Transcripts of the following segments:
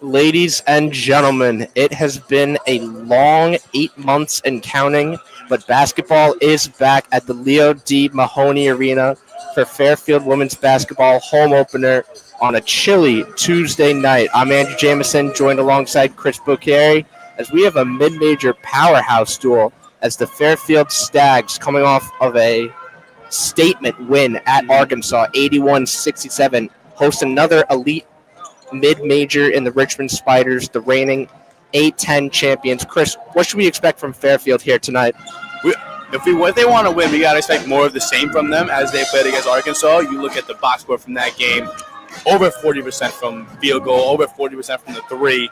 Ladies and gentlemen, it has been a long 8 months and counting, but basketball is back at the Leo D. Mahoney Arena for Fairfield women's basketball home opener on a chilly Tuesday night. I'm Andrew Jamison, joined alongside Chris Bocchieri, as we have a mid-major powerhouse duel as the Fairfield Stags, coming off of a statement win at Arkansas, 81-67, host another elite mid-major in the Richmond Spiders, the reigning A10 champions. Chris, what should we expect from Fairfield here tonight? If they want to win, we got to expect more of the same from them as they played against Arkansas. You look at the box score from that game, over 40% from field goal, over 40% from the three,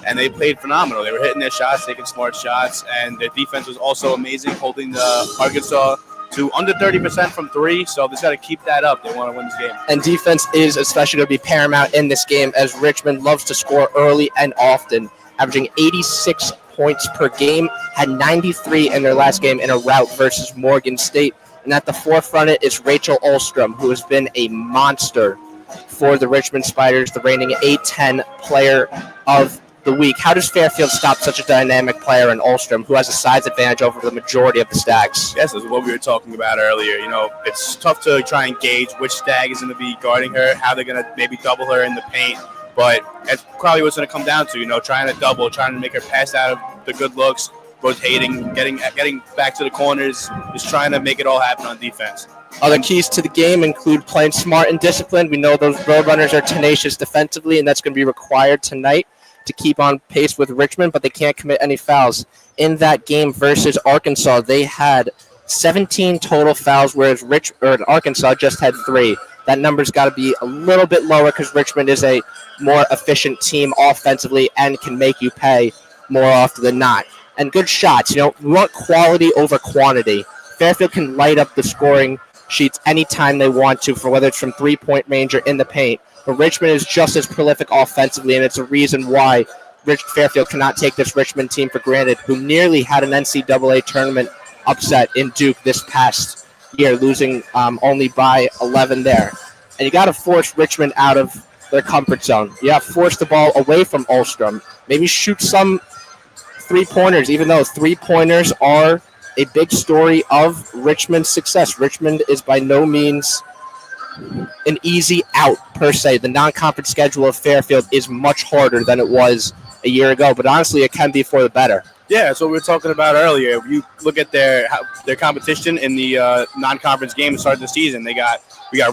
and they played phenomenal. They were hitting their shots, taking smart shots, and their defense was also amazing, holding the Arkansas to under 30% from three, so they got to keep that up. They want to win this game. And defense is especially going to be paramount in this game, as Richmond loves to score early and often, averaging 86 points per game, had 93 in their last game in a rout versus Morgan State. And at the forefront is Rachel Ulstrom, who has been a monster for the Richmond Spiders, the reigning A10 player of the week. How does Fairfield stop such a dynamic player in Ulstrom, who has a size advantage over the majority of the Stags? Yes, this is what we were talking about earlier. You know, it's tough to try and gauge which Stag is going to be guarding her, how they're going to maybe double her in the paint. But that's probably what's going to come down to, trying to double, trying to make her pass out of the good looks, rotating, getting back to the corners, just trying to make it all happen on defense. Other keys to the game include playing smart and disciplined. We know those Roadrunners are tenacious defensively, and that's going to be required tonight to keep on pace with Richmond, but they can't commit any fouls. In that game versus Arkansas, they had 17 total fouls, whereas Arkansas just had 3. That number's got to be a little bit lower because Richmond is a more efficient team offensively and can make you pay more often than not. And good shots. We want quality over quantity. Fairfield can light up the scoring sheets anytime they want to, for whether it's from three-point range or in the paint. But Richmond is just as prolific offensively, and it's a reason why Fairfield cannot take this Richmond team for granted, who nearly had an NCAA tournament upset in Duke this past year, losing only by 11 there. And you got to force Richmond out of their comfort zone. You have to force the ball away from Ulstrom. Maybe shoot some three-pointers, even though three-pointers are a big story of Richmond's success. Richmond is by no means an easy out, per se. The non-conference schedule of Fairfield is much harder than it was a year ago, but honestly, it can be for the better. Yeah, that's what we were talking about earlier. If you look at their competition in the non-conference game to start the season, we got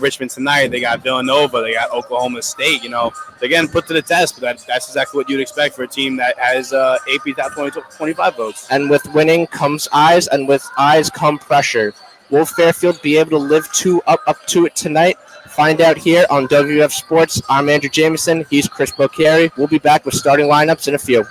Richmond tonight, they got Villanova, they got Oklahoma State. They're getting put to the test, but that's exactly what you'd expect for a team that has AP top 25 votes. And with winning comes eyes, and with eyes come pressure. Will Fairfield be able to live up to it tonight? Find out here on WVOF Sports. I'm Andrew Jamison. He's Chris Bocchieri. We'll be back with starting lineups in a few.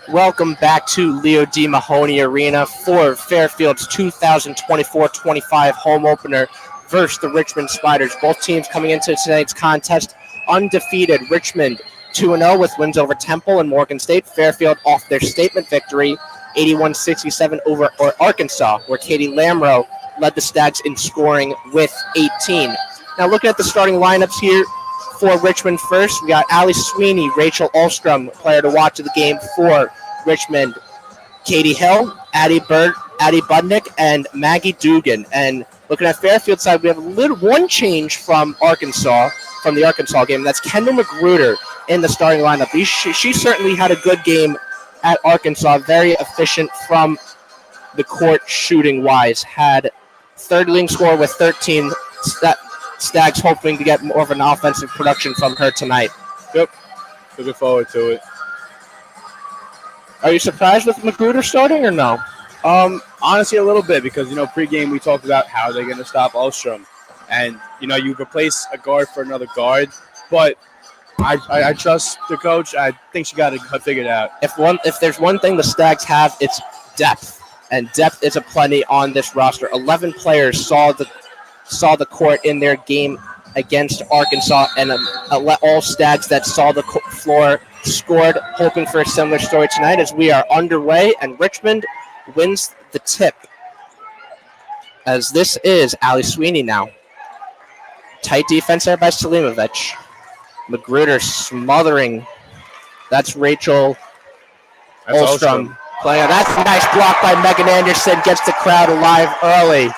Welcome back to Leo D. Mahoney Arena for Fairfield's 2024-25 home opener versus the Richmond Spiders. Both teams coming into tonight's contest undefeated. Richmond 2-0 with wins over Temple and Morgan State. Fairfield off their statement victory 81-67 over Arkansas, where Katie Lamro led the Stags in scoring with 18. Now looking at the starting lineups here for Richmond first, we got Allie Sweeney, Rachel Ulstrom, player to watch of the game for Richmond, Katie Hill, Addie Budnick, and Maggie Dugan. And looking at Fairfield side, we have one change from the Arkansas game. That's Kendall Magruder in the starting lineup. She certainly had a good game at Arkansas, very efficient from the court shooting wise. Had third leading scorer with 13. Stags hoping to get more of an offensive production from her tonight. Yep, looking forward to it. Are you surprised with Magruder starting or no? Honestly, a little bit because, pregame we talked about how they're going to stop Ulstrom. And, you replace a guard for another guard. But I trust the coach. I think she got it figured out. If there's one thing the Stags have, it's depth. And depth is aplenty on this roster. 11 players saw the court in their game against Arkansas, and all Stags that saw the floor scored, hoping for a similar story tonight as we are underway, and Richmond wins the tip. As this is Allie Sweeney now. Tight defense there by Selimovic. Magruder smothering. That's Rachel Ulstrom. That's a nice block by Megan Anderson. Gets the crowd alive early.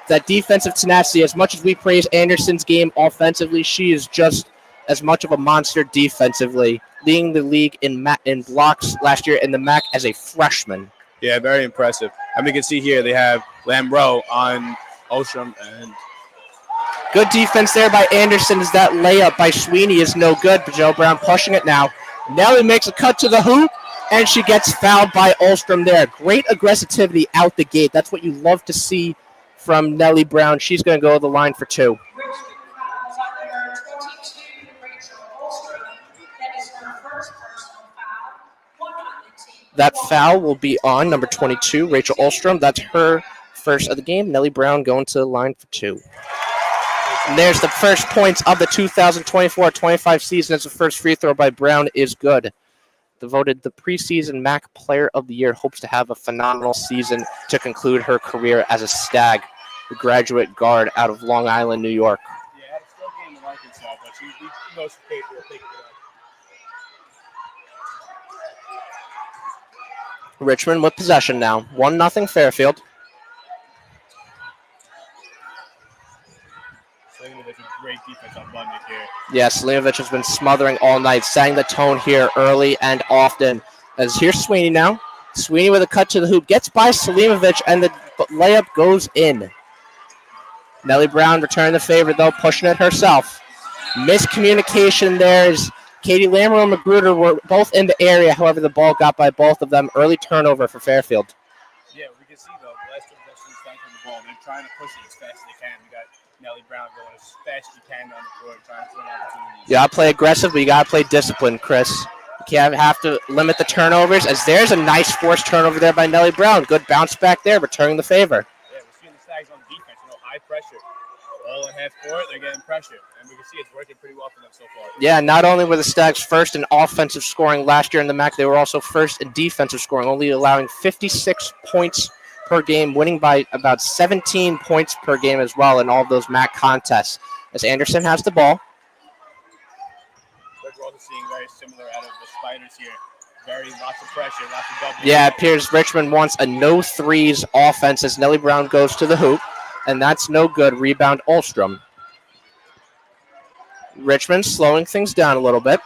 That defensive tenacity, as much as we praise Anderson's game offensively, she is just as much of a monster defensively, leading the league in blocks last year in the MAC as a freshman. Yeah, very impressive. And we can see here they have Lamro on Ulstrom. And good defense there by Anderson as that layup by Sweeney is no good. But Joe Brown pushing it now. Nelly makes a cut to the hoop, and she gets fouled by Ulstrom there. Great aggressivity out the gate. That's what you love to see from Nellie Brown. She's going to go to the line for two. That foul will be on number 22, Rachel Ulstrom. That's her first of the game. Nellie Brown going to the line for two. And there's the first points of the 2024-25 season as the first free throw by Brown is good. Voted the preseason MAC Player of the Year, hopes to have a phenomenal season to conclude her career as a Stag, the graduate guard out of Long Island, New York. Yeah, had a slow game in Arkansas, but she knows she capable of picking it up. Richmond with possession now. 1-0 Fairfield. Great defense on Budnick here. Yeah, Selimovic has been smothering all night, setting the tone here early and often. As here's Sweeney now. Sweeney with a cut to the hoop. Gets by Selimovic, and the layup goes in. Nellie Brown returning the favor, though, pushing it herself. Miscommunication there as Katie Lammer and Magruder were both in the area. However, the ball got by both of them. Early turnover for Fairfield. Yeah, we can see, though, the last two possessions trying from the ball. They're trying to push it as fast as they can. We got Nellie Brown going as fast as you can on the court, trying to win opportunities. You got to play aggressive, but you got to play disciplined, Chris. You can't have to limit the turnovers, as there's a nice forced turnover there by Nellie Brown. Good bounce back there, returning the favor. Yeah, we're seeing the Stags on defense, high pressure. All in half court, they're getting pressure. And we can see it's working pretty well for them so far. Yeah, not only were the Stags first in offensive scoring last year in the MAC, they were also first in defensive scoring, only allowing 56 points per game, winning by about 17 points per game as well in all of those MAC contests. As Anderson has the ball. We're also seeing very similar out of the Spiders here. Lots of pressure, lots of double. Yeah, it appears Richmond wants a no threes offense as Nellie Brown goes to the hoop, and that's no good. Rebound Ulstrom. Richmond slowing things down a little bit,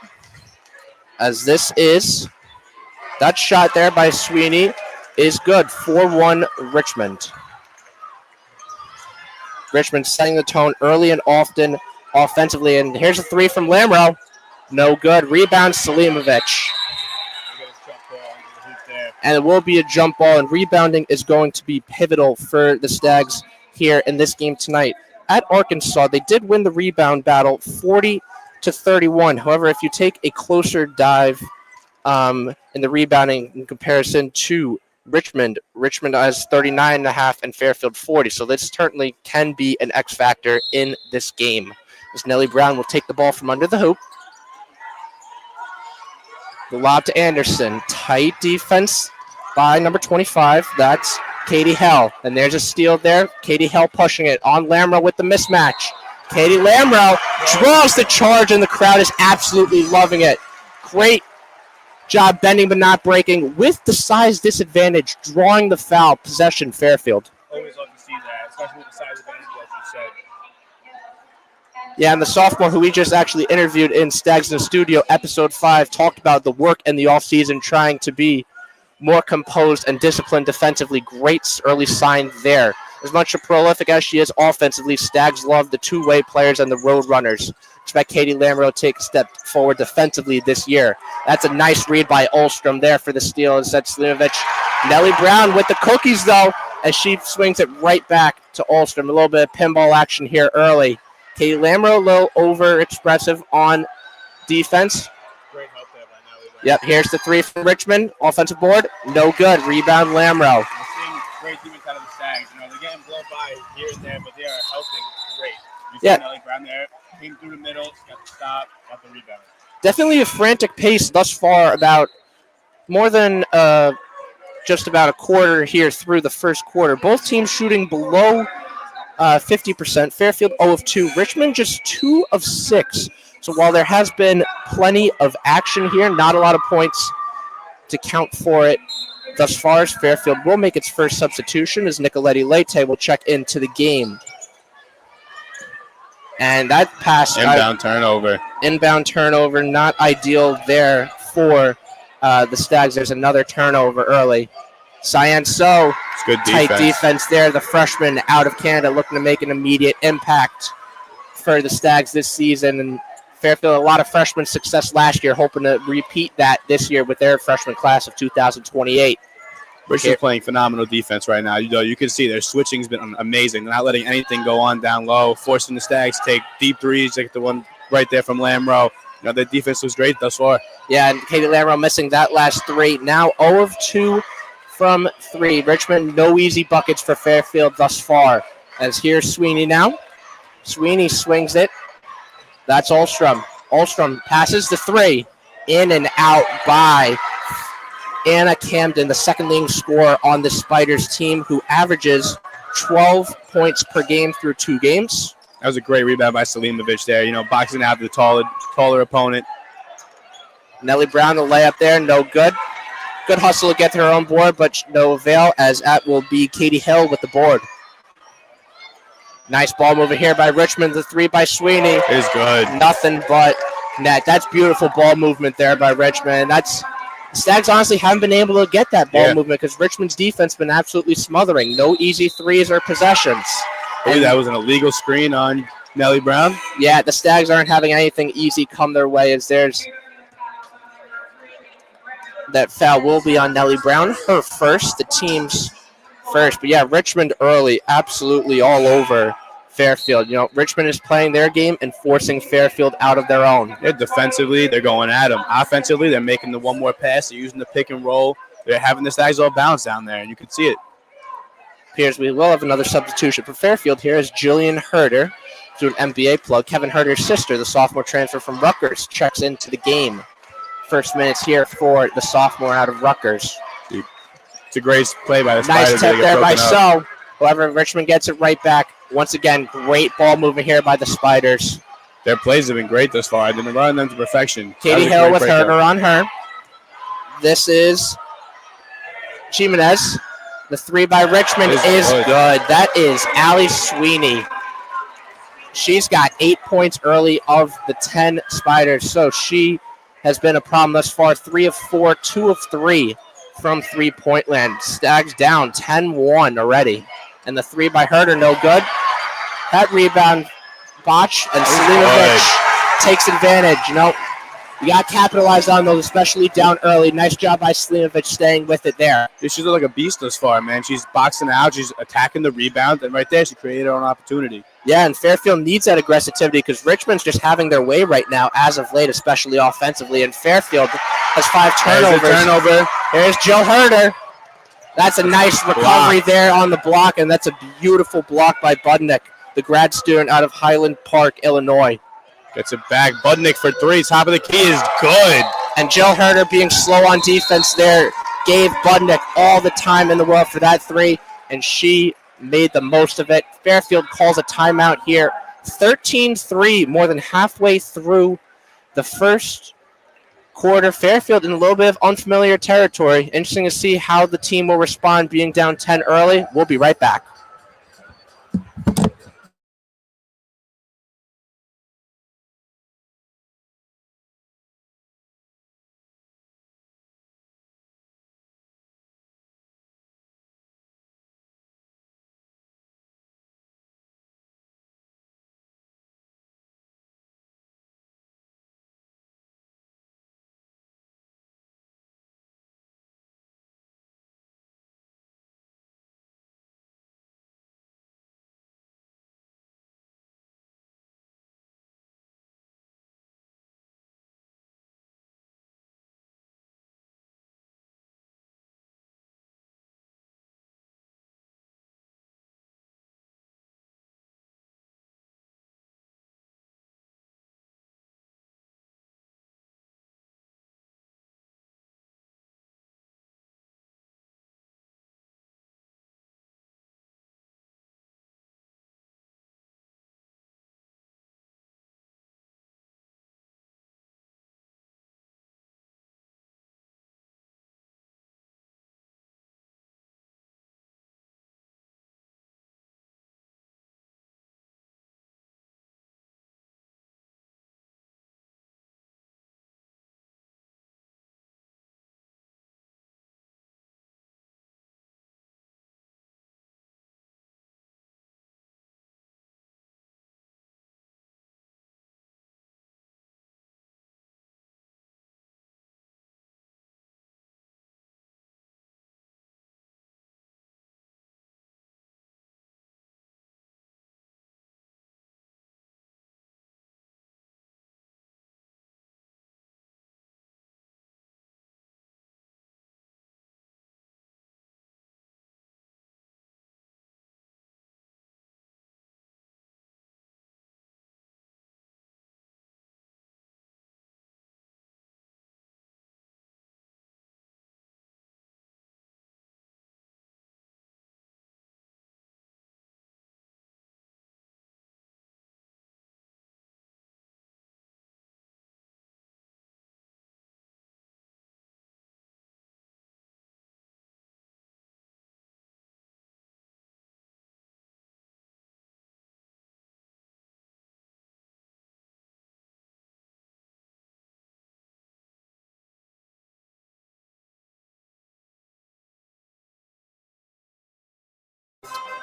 as that shot there by Sweeney is good. 4-1 Richmond. Richmond setting the tone early and often offensively, and here's a three from Lamro. No good. Rebound Selimovic. And it will be a jump ball, and rebounding is going to be pivotal for the Stags here in this game tonight. At Arkansas, they did win the rebound battle 40-31. However, if you take a closer dive in the rebounding in comparison to Richmond. Richmond has 39.5 and Fairfield 40. So this certainly can be an X factor in this game. As Nellie Brown will take the ball from under the hoop. The lob to Anderson. Tight defense by number 25. That's Katie Hell. And there's a steal there. Katie Hell pushing it on Lamro with the mismatch. Katie Lamro draws the charge, and the crowd is absolutely loving it. Great job bending but not breaking with the size disadvantage, drawing the foul. Possession, Fairfield. Always love to see that, especially with the size advantage, like you said. Yeah, and the sophomore who we just actually interviewed in Stags in the Studio, episode 5, talked about the work in the offseason, trying to be more composed and disciplined defensively. Great early sign there. As much a prolific as she is offensively, Stags love the two-way players and the road runners. Expect Katie Lamro to take a step forward defensively this year. That's a nice read by Olstrom there for the steal. Instead, Slimovic. Nellie Brown with the cookies, though, as she swings it right back to Olstrom. A little bit of pinball action here early. Katie Lamro, a little over-expressive on defense. Great help there by Nellie Brown. Yep, here's the three from Richmond. Offensive board, no good. Rebound, Lamro. We're seeing great defense out of the Stags. They're getting blown by here and there, but they are helping great. You see Nellie Brown there, came through the middle, got the stop, got the rebound. Definitely a frantic pace thus far, about more than just about a quarter here through the first quarter. Both teams shooting below 50%. Fairfield 0 of 2. Richmond just 2 of 6. So while there has been plenty of action here, not a lot of points to count for it thus far. Fairfield will make its first substitution as Nicoletti Leite will check into the game. And that pass. Inbound turnover, not ideal there for the Stags. There's another turnover early. Cyan So, tight defense there. The freshman out of Canada looking to make an immediate impact for the Stags this season. And Fairfield, a lot of freshman success last year, hoping to repeat that this year with their freshman class of 2028. Richmond's playing phenomenal defense right now. You can see their switching's been amazing. They're not letting anything go on down low, forcing the Stags to take deep threes, like the one right there from Lamro. Their defense was great thus far. Yeah, and Katie Lamro missing that last three. Now 0 of 2 from 3. Richmond, no easy buckets for Fairfield thus far. As here's Sweeney now. Sweeney swings it. That's Olstrom. Olstrom passes the 3. In and out by Anna Camden, the second leading scorer on the Spiders team, who averages 12 points per game through 2 games. That was a great rebound by Selimovic there, boxing out the taller opponent. Nellie Brown, the layup there, no good. Good hustle to get to her own board, but no avail, as that will be Katie Hill with the board. Nice ball movement here by Richmond. The 3 by Sweeney. Is good. Nothing but net. That's beautiful ball movement there by Richmond. Stags honestly haven't been able to get that ball movement because Richmond's defense has been absolutely smothering. No easy threes or possessions. That was an illegal screen on Nellie Brown. Yeah, the Stags aren't having anything easy come their way, as there's that foul will be on Nellie Brown, her first, the team's first. But yeah, Richmond early, absolutely all over Fairfield. Richmond is playing their game and forcing Fairfield out of their own. Defensively, they're going at them. Offensively, they're making the one more pass. They're using the pick and roll. They're having the Stags all bounce down there, and you can see it. Appears we will have another substitution for Fairfield here as Jillian Herder, through an NBA plug. Kevin Herder's sister, the sophomore transfer from Rutgers, checks into the game. First minutes here for the sophomore out of Rutgers. It's a great play by the Spiders. Nice tip there by So. However, Richmond gets it right back. Once again, great ball movement here by the Spiders. Their plays have been great thus far. They've been running them to perfection. Katie Hill with Herder on her. This is Jimenez. The 3 by Richmond is good. That is Allie Sweeney. She's got 8 points early of the 10 Spiders, so she has been a problem thus far. 3 of 4, 2 of 3 from three-point land. Stags down 10-1 already. And the 3 by Herder, no good. That rebound botch, and Selimovic takes advantage. You got to capitalize on those, especially down early. Nice job by Selimovic staying with it there. She's like a beast thus far, man. She's boxing out. She's attacking the rebound, and right there she created her own opportunity. Yeah, and Fairfield needs that aggressivity because Richmond's just having their way right now as of late, especially offensively. And Fairfield has 5 turnovers. There's a turnover. There's Jill Herder. That's a nice recovery there on the block, and that's a beautiful block by Budnick, the grad student out of Highland Park, Illinois. Gets it back. Budnick for 3. Top of the key is good. And Jill Herder being slow on defense there gave Budnick all the time in the world for that 3, and she made the most of it. Fairfield calls a timeout here. 13-3, more than halfway through the first quarter. Fairfield in a little bit of unfamiliar territory. Interesting to see how the team will respond being down 10 early. We'll be right back.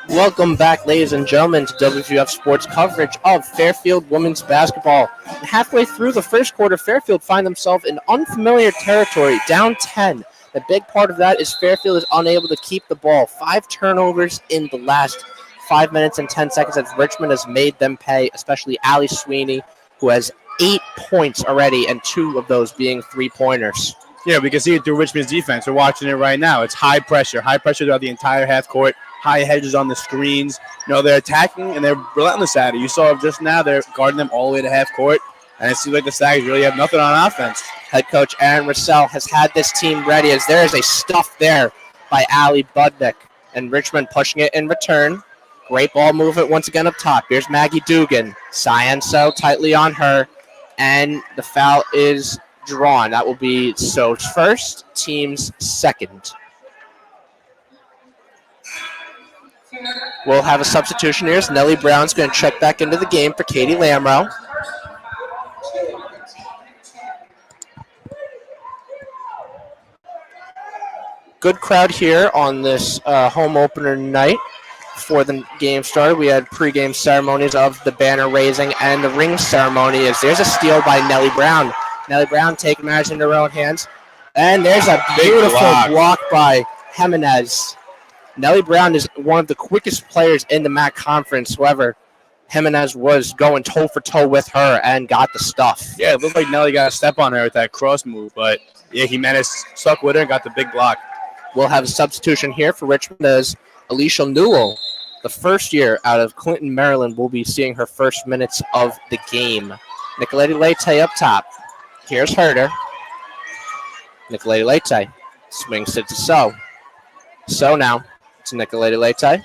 Welcome back, ladies and gentlemen, to WVOF Sports coverage of Fairfield women's basketball. Halfway through the first quarter, Fairfield find themselves in unfamiliar territory, down 10. The big part of that is Fairfield is unable to keep the ball. 5 turnovers in the last 5 minutes and 10 seconds as Richmond has made them pay, especially Allie Sweeney, who has 8 points already, and 2 of those being 3-pointers. Yeah, we can see it through Richmond's defense. We're watching it right now. It's high pressure throughout the entire half court. High hedges on the screens. They're attacking and they're relentless at it. You saw just now they're guarding them all the way to half court, and it seems like the Sags really have nothing on offense. Head coach Aaron Russell has had this team ready as there is a stuff there by Allie Budnick, and Richmond pushing it in return. Great ball movement once again up top. Here's Maggie Dugan. Scienzo tightly on her, and the foul is drawn. That will be So's first, team's second. We'll have a substitution here. Nellie Brown's going to check back into the game for Katie Lamrow. Good crowd here on this home opener night. Before the game started, we had pregame ceremonies of the banner raising and the ring ceremony. As there's a steal by Nellie Brown. Nellie Brown taking matters into her own hands. And there's a beautiful block by Jimenez. Nellie Brown is one of the quickest players in the MAC conference. However, Jimenez was going toe for toe with her and got the stuff. Yeah, it looked like Nelly got a step on her with that cross move, but yeah, Jimenez stuck with her and got the big block. We'll have a substitution here for Richmond as Alicia Newell, the first year out of Clinton, Maryland, will be seeing her first minutes of the game. Nicolette Leite up top. Here's Herder. Nicolette Leite swings it to So. So now to Nicolette Leite.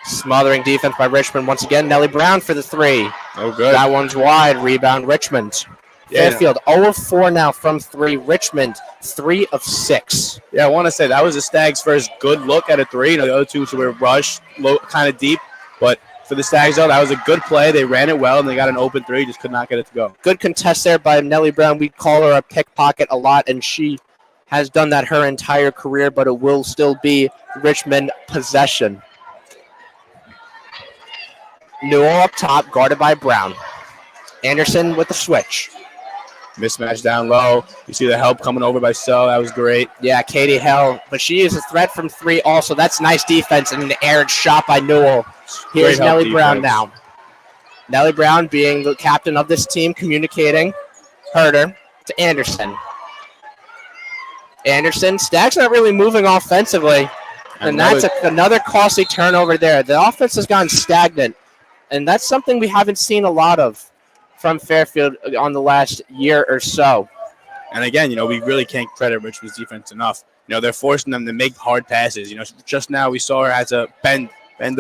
Smothering defense by Richmond once again. Nellie Brown for the three. Oh, good. That one's wide. Rebound Richmond. Yeah, Fairfield 0 of 4 now from 3. Richmond 3 of 6. Yeah, I want to say that was the Stags' first good look at a three. You know, the other two were rushed, low, kind of deep. But for the Stags, though, that was a good play. They ran it well, and they got an open three. Just could not get it to go. Good contest there by Nellie Brown. We call her a pickpocket a lot, and she has done that her entire career, but it will still be Richmond possession. Newell up top, guarded by Brown. Anderson with the switch. Mismatch down low. You see the help coming over by So. That was great. Yeah, Katie Hill. But she is a threat from 3 also. That's nice defense and an aired shot by Newell. Here's Nellie Brown now. Nellie Brown being the captain of this team, communicating. Herder to Anderson. Anderson, Stags not really moving offensively. And that's another costly turnover there. The offense has gone stagnant. And that's something we haven't seen a lot of from Fairfield on the last year or so. And again, you know, we really can't credit Richmond's defense enough. You know, they're forcing them to make hard passes. You know, just now we saw her have to bend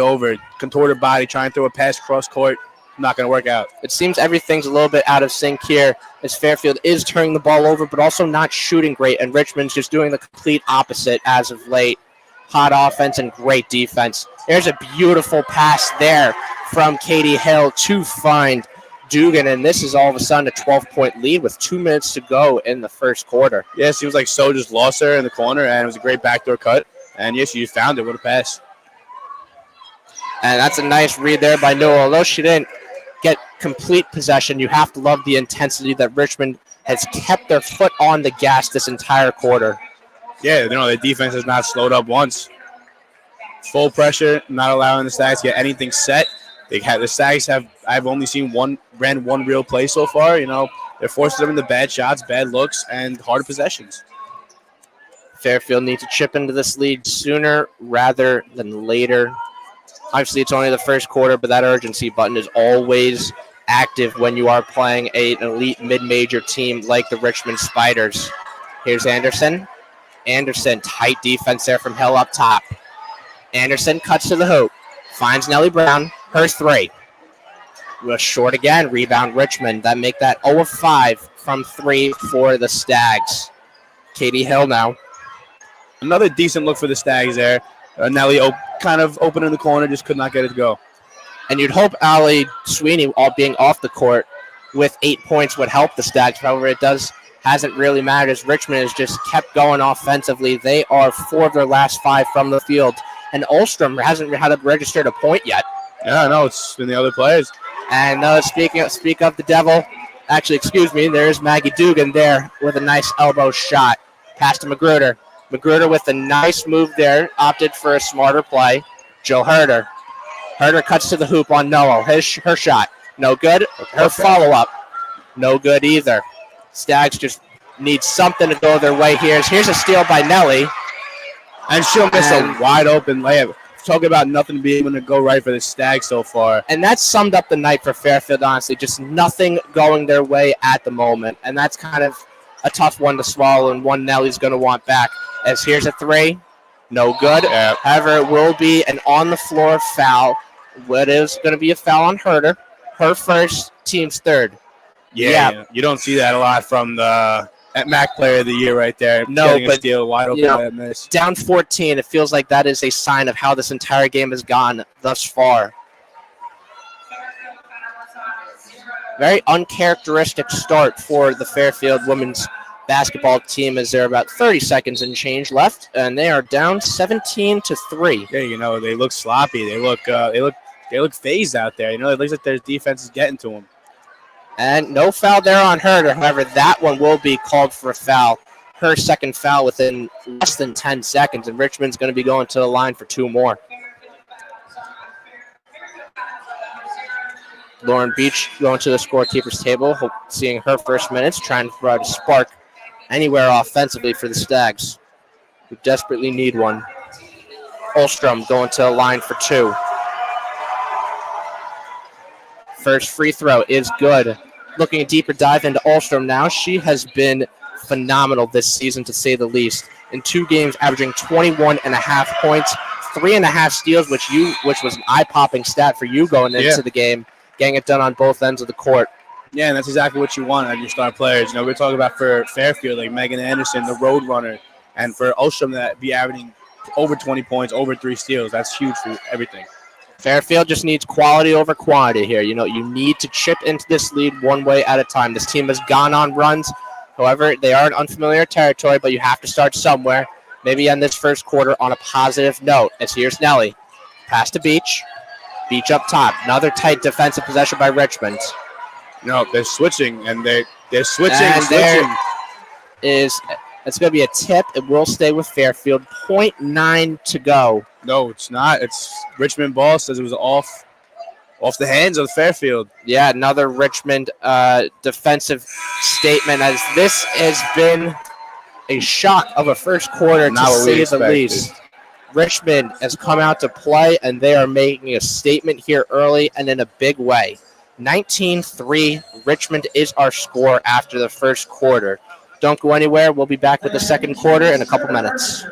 over, contort her body, try and throw a pass cross court. Not going to work out. It seems everything's a little bit out of sync here as Fairfield is turning the ball over, but also not shooting great. And Richmond's just doing the complete opposite as of late. Hot offense and great defense. There's a beautiful pass there from Katie Hill to find Dugan, and this is all of a sudden a 12-point lead with 2 minutes to go in the first quarter. Yeah, it seems like So just lost her in the corner, and it was a great backdoor cut. And yes, she found it. What a pass. And that's a nice read there by Noah. Although she didn't get complete possession, you have to love the intensity that Richmond has kept their foot on the gas this entire quarter. Yeah, you know, the defense has not slowed up once. Full pressure, not allowing the Stags to get anything set. The Stags I've only seen ran one real play so far. You know, they're forcing them into bad shots, bad looks, and hard possessions. Fairfield needs to chip into this lead sooner rather than later. Obviously, it's only the first quarter, but that urgency button is always active when you are playing an elite mid-major team like the Richmond Spiders. Here's Anderson. Anderson, tight defense there from Hill up top. Anderson cuts to the hoop. Finds Nellie Brown. Her three. Was short again. Rebound Richmond. That make that 0 of 5 from 3 for the Stags. Katie Hill now. Another decent look for the Stags there. Nellie kind of open in the corner, just could not get it to go. And you'd hope Allie Sweeney being off the court with 8 points would help the Stags. However, it hasn't really mattered as Richmond has just kept going offensively. They are 4 of their last 5 from the field. And Ulstrom hasn't registered a point yet. Yeah, I know. It's been the other players. And speak of the devil. Actually, excuse me. There's Maggie Dugan there with a nice elbow shot. Pass to Magruder. Magruder with a nice move there. Opted for a smarter play. Joe Herder. Herder cuts to the hoop on Noel. Her shot. No good. Her follow-up. No good either. Stags just need something to go their way here. Here's a steal by Nellie. And she'll miss a wide-open layup. Talking about nothing being able to go right for the Stags so far. And that summed up the night for Fairfield, honestly. Just nothing going their way at the moment. And that's kind of a tough one to swallow and one Nellie's going to want back. As here's a three. No good. Yeah. However, it will be an on-the-floor foul. What is going to be a foul on Herder. Her first, team's third. Yeah. You don't see that a lot from the MAC Player of the Year right there. No, but steal wide open miss. Down 14, it feels like that is a sign of how this entire game has gone thus far. Very uncharacteristic start for the Fairfield women's basketball team as there are about 30 seconds and change left, and they are down 17-3. Yeah, you know, they look sloppy. They look phased out there. You know, it looks like their defense is getting to them. And no foul there on Herder. However, that one will be called for a foul. Her second foul within less than 10 seconds, and Richmond's going to be going to the line for 2 more. Lauren Beach going to the scorekeeper's table, seeing her first minutes, trying to provide a spark anywhere offensively for the Stags, who desperately need one. Ulstrom going to the line for 2. First free throw is good. Looking a deeper dive into Ulstrom now. She has been phenomenal this season, to say the least. In 2 games, averaging 21.5 points, 3.5 steals, which was an eye-popping stat for you going into the game, getting it done on both ends of the court. Yeah, and that's exactly what you want out of your star players. You know, we're talking about for Fairfield, like Megan Anderson, the road runner, and for Ulstrom that be averaging over 20 points, over 3 steals. That's huge for everything. Fairfield just needs quality over quantity here. You know, you need to chip into this lead one way at a time. This team has gone on runs. However, they are in unfamiliar territory, but you have to start somewhere. Maybe end this first quarter on a positive note. As here's Nelly. Pass to Beach. Beach up top. Another tight defensive possession by Richmond. No, they're switching, and they're switching. And it's going to be a tip. It will stay with Fairfield. 0.9 to go. No, it's not. It's Richmond ball. Says it was off the hands of Fairfield. Yeah, another Richmond defensive statement, as this has been a shock of a first quarter, to say the least. Richmond has come out to play, and they are making a statement here early and in a big way. 19-3, Richmond is our score after the first quarter. Don't go anywhere. We'll be back with the second quarter in a couple minutes.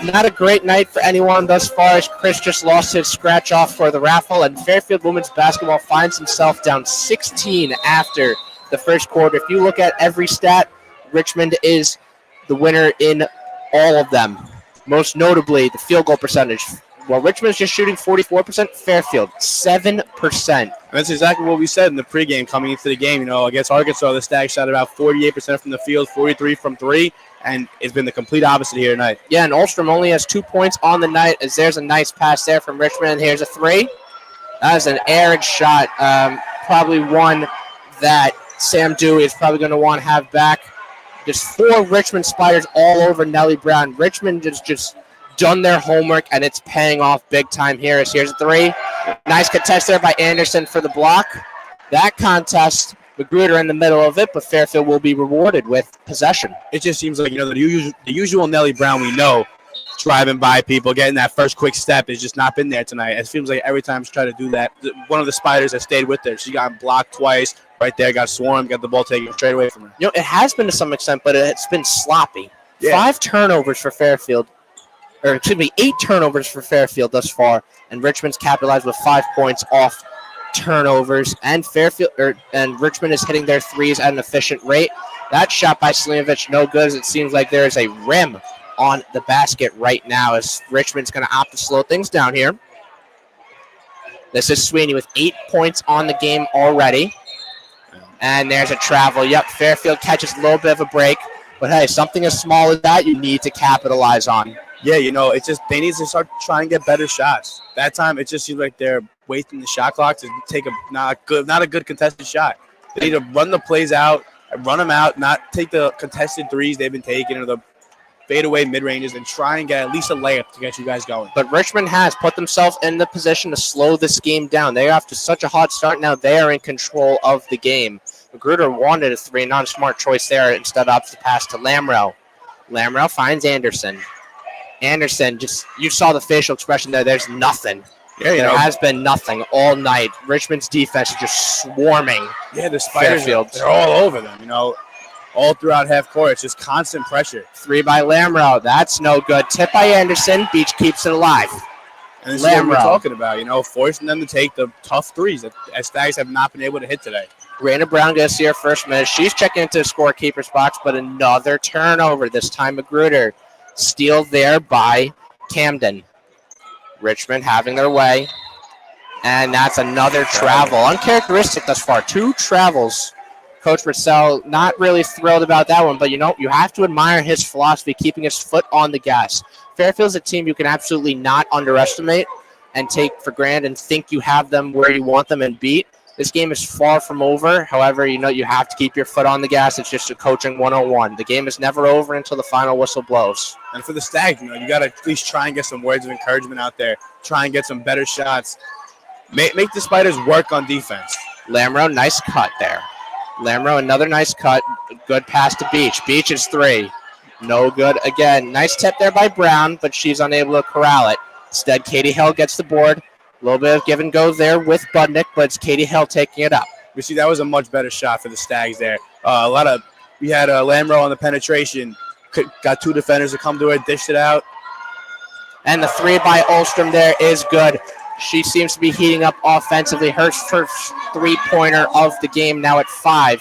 Not a great night for anyone thus far, as Chris just lost his scratch off for the raffle, and Fairfield women's basketball finds himself down 16 after the first quarter. If you look at every stat, Richmond is the winner in all of them. Most notably, the field goal percentage. Well, Richmond is just shooting 44%, Fairfield 7%. And that's exactly what we said in the pregame coming into the game. Against Arkansas, the Stags shot about 48% from the field, 43 from three, and it's been the complete opposite here tonight. Yeah, and Ulstrom only has 2 points on the night, as there's a nice pass there from Richmond. Here's a three. That is an errant shot, probably one that Sam Dewey is probably going to want to have back. Just 4 Richmond Spiders all over Nellie Brown. Richmond just done their homework, and it's paying off big time here. Here's a three. Nice contest there by Anderson for the block. That contest, Magruder in the middle of it, but Fairfield will be rewarded with possession. It just seems like, the usual Nellie Brown we know, driving by people, getting that first quick step has just not been there tonight. It seems like every time she tried to do that, one of the Spiders that stayed with her, she got blocked twice, right there, got swarmed, got the ball taken straight away from her. It has been to some extent, but it's been sloppy. Yeah. 5 turnovers for Fairfield. 8 turnovers for Fairfield thus far, and Richmond's capitalized with 5 points off turnovers, and and Richmond is hitting their threes at an efficient rate. That shot by Slimovic, no good. It seems like there is a rim on the basket right now, as Richmond's going to opt to slow things down here. This is Sweeney with 8 points on the game already, and there's a travel. Yep, Fairfield catches a little bit of a break, but hey, something as small as that you need to capitalize on. Yeah, it's just they need to start trying to get better shots. That time, it just seems like they're wasting the shot clock to take not a good contested shot. They need to run the plays out, run them out, not take the contested threes they've been taking or the fadeaway mid-ranges, and try and get at least a layup to get you guys going. But Richmond has put themselves in the position to slow this game down. They are off to such a hot start now. They are in control of the game. Magruder wanted a three, not a smart choice there. Instead opts to pass to Lamrow. Lamrow finds Anderson. Anderson, you saw the facial expression there. There's nothing. Yeah, there has been nothing all night. Richmond's defense is just swarming. Yeah, the Spiders, Fairfield. They're all over them, all throughout half court. It's just constant pressure. 3 by Lamrow. That's no good. Tip by Anderson. Beach keeps it alive. And this is what we're talking about, forcing them to take the tough threes that Stags have not been able to hit today. Raina Brown gets here first minute. She's checking into the scorekeeper's box, but another turnover. This time Magruder. Steal there by Camden. Richmond having their way. And that's another travel. Uncharacteristic thus far. 2 travels. Coach Purcell not really thrilled about that one, but you have to admire his philosophy, keeping his foot on the gas. Fairfield's a team you can absolutely not underestimate and take for granted and think you have them where you want them and beat. This game is far from over. However, you have to keep your foot on the gas. It's just a coaching 101. The game is never over until the final whistle blows. And for the Stags, you got to at least try and get some words of encouragement out there. Try and get some better shots. Make the Spiders work on defense. Lamrow, nice cut there. Lamrow, another nice cut. Good pass to Beach. Beach is 3. No good again. Nice tip there by Brown, but she's unable to corral it. Instead, Katie Hill gets the board. A little bit of give and go there with Budnick, but it's Katie Hill taking it up. We see that was a much better shot for the Stags there. We had Lamrow on the penetration. Got 2 defenders to come to her, dished it out. And the 3 by Ulstrom there is good. She seems to be heating up offensively. Her first 3-pointer of the game now at 5.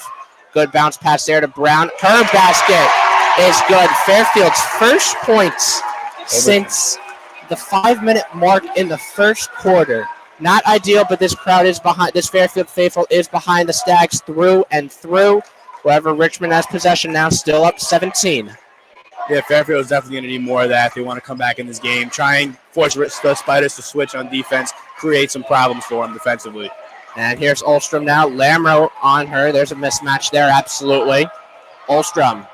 Good bounce pass there to Brown. Her basket is good. Fairfield's first points since the 5-minute mark in the first quarter. Not ideal, but this crowd is behind. This Fairfield faithful is behind the Stags through and through. However, Richmond has possession now, still up 17. Yeah, Fairfield is definitely going to need more of that. They want to come back in this game, try and force the Spiders to switch on defense, create some problems for them defensively. And here's Ulstrom now. Lamrow on her. There's a mismatch there, absolutely. Ulstrom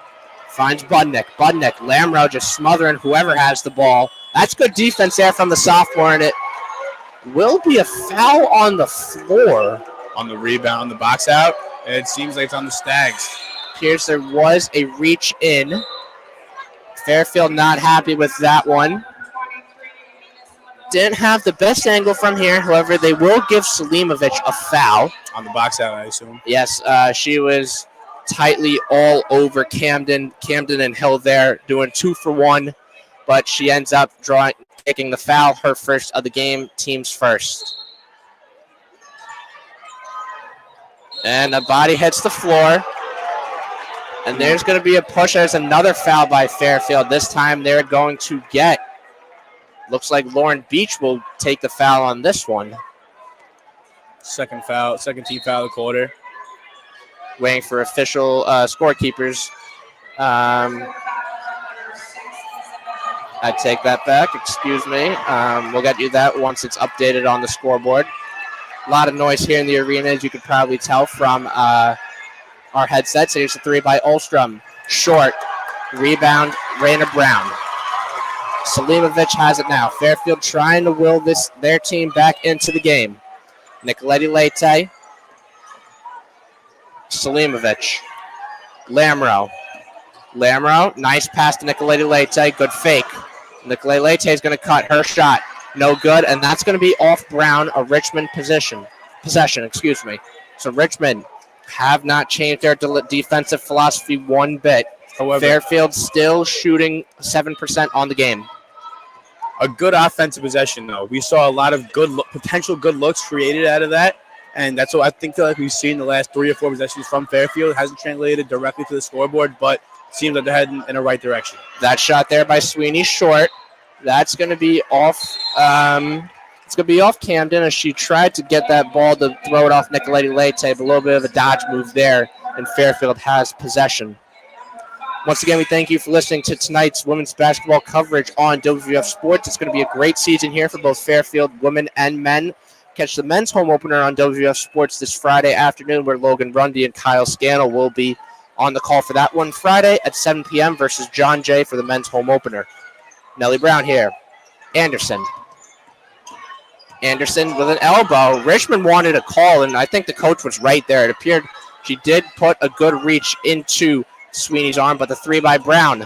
finds Budnick. Lamrow just smothering whoever has the ball. That's good defense there from the sophomore, and it will be a foul on the floor. On the rebound, the box out, and it seems like it's on the Stags. Appears there was a reach in. Fairfield not happy with that one. Didn't have the best angle from here. However, they will give Selimovic a foul. On the box out, I assume. Yes, she was tightly all over Camden. Camden and Hill there doing 2 for 1. but she ends up taking the foul, her first of the game, team's first. And the body hits the floor. And there's going to be a push. There's another foul by Fairfield. This time they're going to get, looks like Lauren Beach will take the foul on this one. Second team foul of the quarter. Waiting for official scorekeepers. I take that back. Excuse me. We'll get you that once it's updated on the scoreboard. A lot of noise here in the arena, as you could probably tell from our headsets. Here's the three by Ulstrom. Short. Rebound, Raina Brown. Selimovic has it now. Fairfield trying to will their team back into the game. Nicoletti Leite. Selimovic. Lamro. Nice pass to Nicoletti Leite. Good fake. Nicoletti Leite is going to cut her shot. No good, and that's going to be off Brown, a Richmond possession. So Richmond have not changed their defensive philosophy one bit. However, Fairfield still shooting 7% on the game. A good offensive possession, though. We saw a lot of potential good looks created out of that, and that's what I feel like we've seen the last 3 or 4 possessions from Fairfield. It hasn't translated directly to the scoreboard, but seems like they're heading in the right direction. That shot there by Sweeney, short. That's going to be off. It's going to be off Camden as she tried to get that ball to throw it off Nicoletti Leite, but a little bit of a dodge move there, and Fairfield has possession. Once again, we thank you for listening to tonight's women's basketball coverage on WVOF Sports. It's going to be a great season here for both Fairfield women and men. Catch the men's home opener on WVOF Sports this Friday afternoon, where Logan Rundy and Kyle Scannell will be on the call for that one. Friday at 7 p.m. versus John Jay for the men's home opener. Nellie Brown here. Anderson with an elbow. Richmond wanted a call, and I think the coach was right there. It appeared she did put a good reach into Sweeney's arm, but the three by Brown,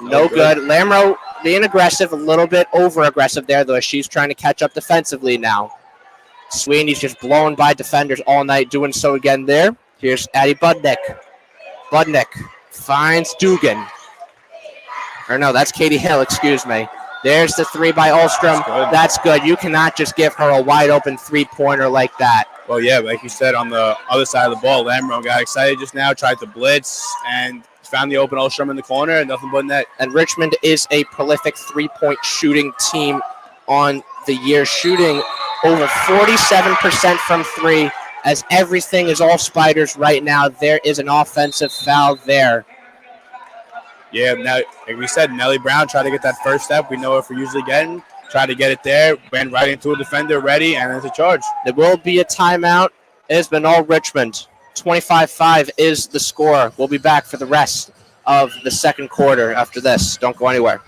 no good. Lamro being aggressive, a little bit over-aggressive there, though, as she's trying to catch up defensively now. Sweeney's just blown by defenders all night, doing so again there. Here's Addie Budnick. Budnick finds Dugan. Or no, that's Katie Hill, excuse me. There's the three by Ulstrom. That's good. You cannot just give her a wide-open three-pointer like that. Well, yeah, like you said, on the other side of the ball, Lamro got excited just now, tried to blitz, and found the open Ulstrom in the corner, and nothing but net. And Richmond is a prolific three-point shooting team on the year, shooting over 47% from three, as everything is all spiders right now. There is an offensive foul there. Yeah, now, like we said, Nellie Brown tried to get that first step. We know if we're usually getting. Tried to get it there, ran right into a defender, ready, and it's a charge. There will be a timeout. It has been all Richmond. 25-5 is the score. We'll be back for the rest of the second quarter after this. Don't go anywhere.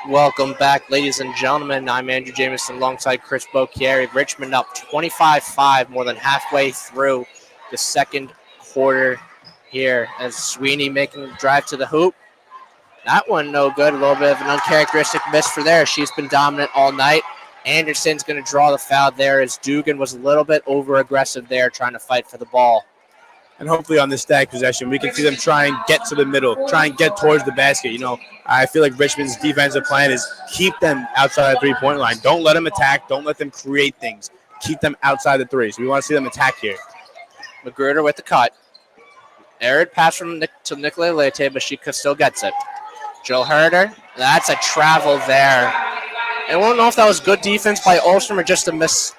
Welcome back, ladies and gentlemen. I'm Andrew Jamison alongside Chris Bocchieri. Richmond up 25-5, more than halfway through the second quarter here as Sweeney making a drive to the hoop. That one no good. A little bit of an uncharacteristic miss for there. She's been dominant all night. Anderson's going to draw the foul there as Dugan was a little bit over-aggressive there trying to fight for the ball. And hopefully on this stag possession, we can see them try and get to the middle, try and get towards the basket. You know, I feel like Richmond's defensive plan is keep them outside the three-point line. Don't let them attack. Don't let them create things. Keep them outside the three. So we want to see them attack here. Magruder with the cut. Arid pass from to Nicolay Leite, but she still gets it. Jill Herder. That's a travel there. I won't know if that was good defense by Olstrom or just a miss.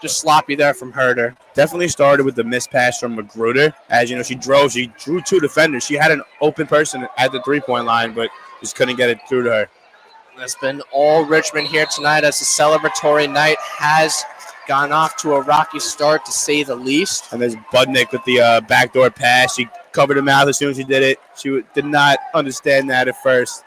Just sloppy there from Herder. Definitely started with the missed pass from Magruder. As you know, she drew two defenders. She had an open person at the three-point line, but just couldn't get it through to her. That's been all Richmond here tonight as the celebratory night has gone off to a rocky start, to say the least. And there's Budnick with the backdoor pass. She covered her mouth as soon as she did it. She did not understand that at first.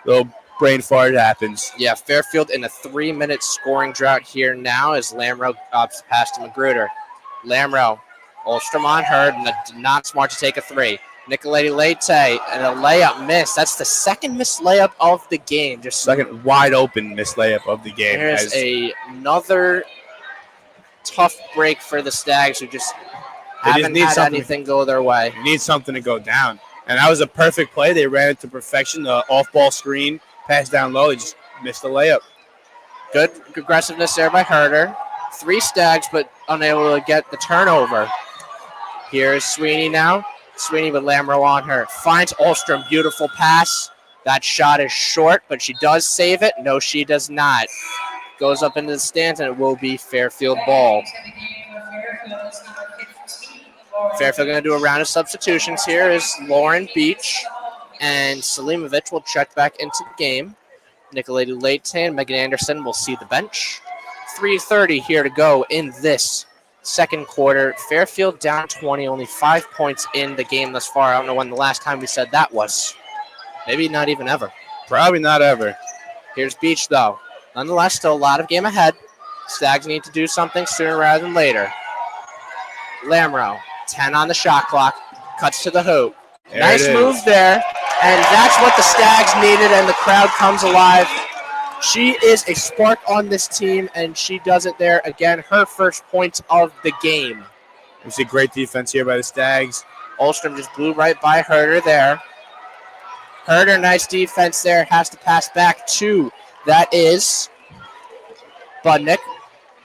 Little brain fart happens. Yeah, Fairfield in a 3-minute scoring drought here now as Lamro ups past to Magruder. Lamro, Olstrom on her, not smart to take a three. Nicolay Leite and a layup miss. That's the second missed layup of the game. Just second wide open missed layup of the game. There's another tough break for the Stags who just haven't had anything go their way. Need something to go down. And that was a perfect play. They ran it to perfection. The off-ball screen, pass down low. They just missed the layup. Good aggressiveness there by Herder. 3 Stags, but unable to get the turnover. Here's Sweeney now. Sweeney with Lamro on her. Finds Olstrom. Beautiful pass. That shot is short, but she does save it. No, she does not. Goes up into the stands, and it will be Fairfield ball. Fairfield going to do a round of substitutions here is Lauren Beach and Selimovic will check back into the game. Nicolay Leite and Megan Anderson will see the bench. 3:30 here to go in this second quarter. Fairfield down 20, only 5 points in the game thus far. I don't know when the last time we said that was. Maybe not even ever. Probably not ever. Here's Beach, though. Nonetheless, still a lot of game ahead. Stags need to do something sooner rather than later. Lamro, 10 on the shot clock, cuts to the hoop. Nice move there, and that's what the Stags needed, and the crowd comes alive. She is a spark on this team, and she does it there again. Her first points of the game. We see great defense here by the Stags. Olstrom just blew right by Herder there. Herder, nice defense there, has to pass back to, that is Budnick.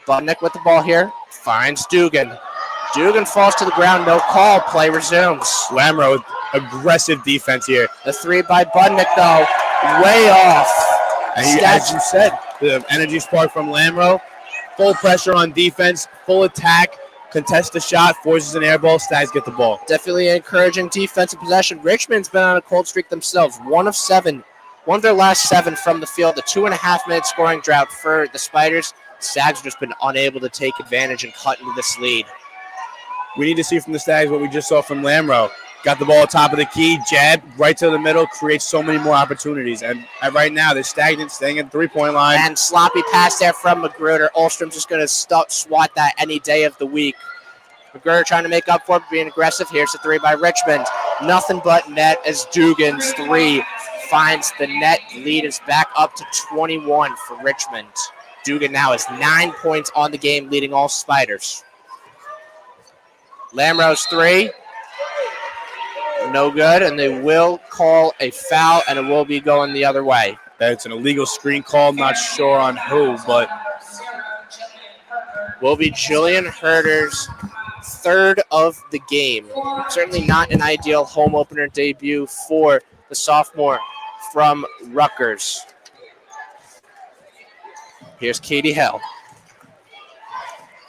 Budnick with the ball here, finds Dugan. Dugan falls to the ground, no call, play resumes. Lamro with aggressive defense here. The 3 by Budnick, though, way off. And as you said, the energy spark from Lamro, full pressure on defense, full attack, contest the shot, forces an air ball, Stags get the ball. Definitely encouraging defensive possession. Richmond's been on a cold streak themselves, 1 of 7. One of their last 7 from the field, the 2.5-minute scoring drought for the Spiders. Stags have just been unable to take advantage and cut into this lead. We need to see from the Stags what we just saw from Lamro. Got the ball at top of the key, jab, right to the middle, creates so many more opportunities. And right now, they're stagnant, staying at the three-point line. And sloppy pass there from Magruder. Olstrom's just going to swat that any day of the week. Magruder trying to make up for it, being aggressive. Here's the 3 by Richmond. Nothing but net as Dugan's 3 finds the net. Lead is back up to 21 for Richmond. Dugan now has 9 points on the game, leading all Spiders. Lamro's 3. No good, and they will call a foul, and it will be going the other way. That's an illegal screen call. Not sure on who, but will be Jillian Herder's 3rd of the game. Certainly not an ideal home opener debut for the sophomore from Rutgers. Here's Katie Hill.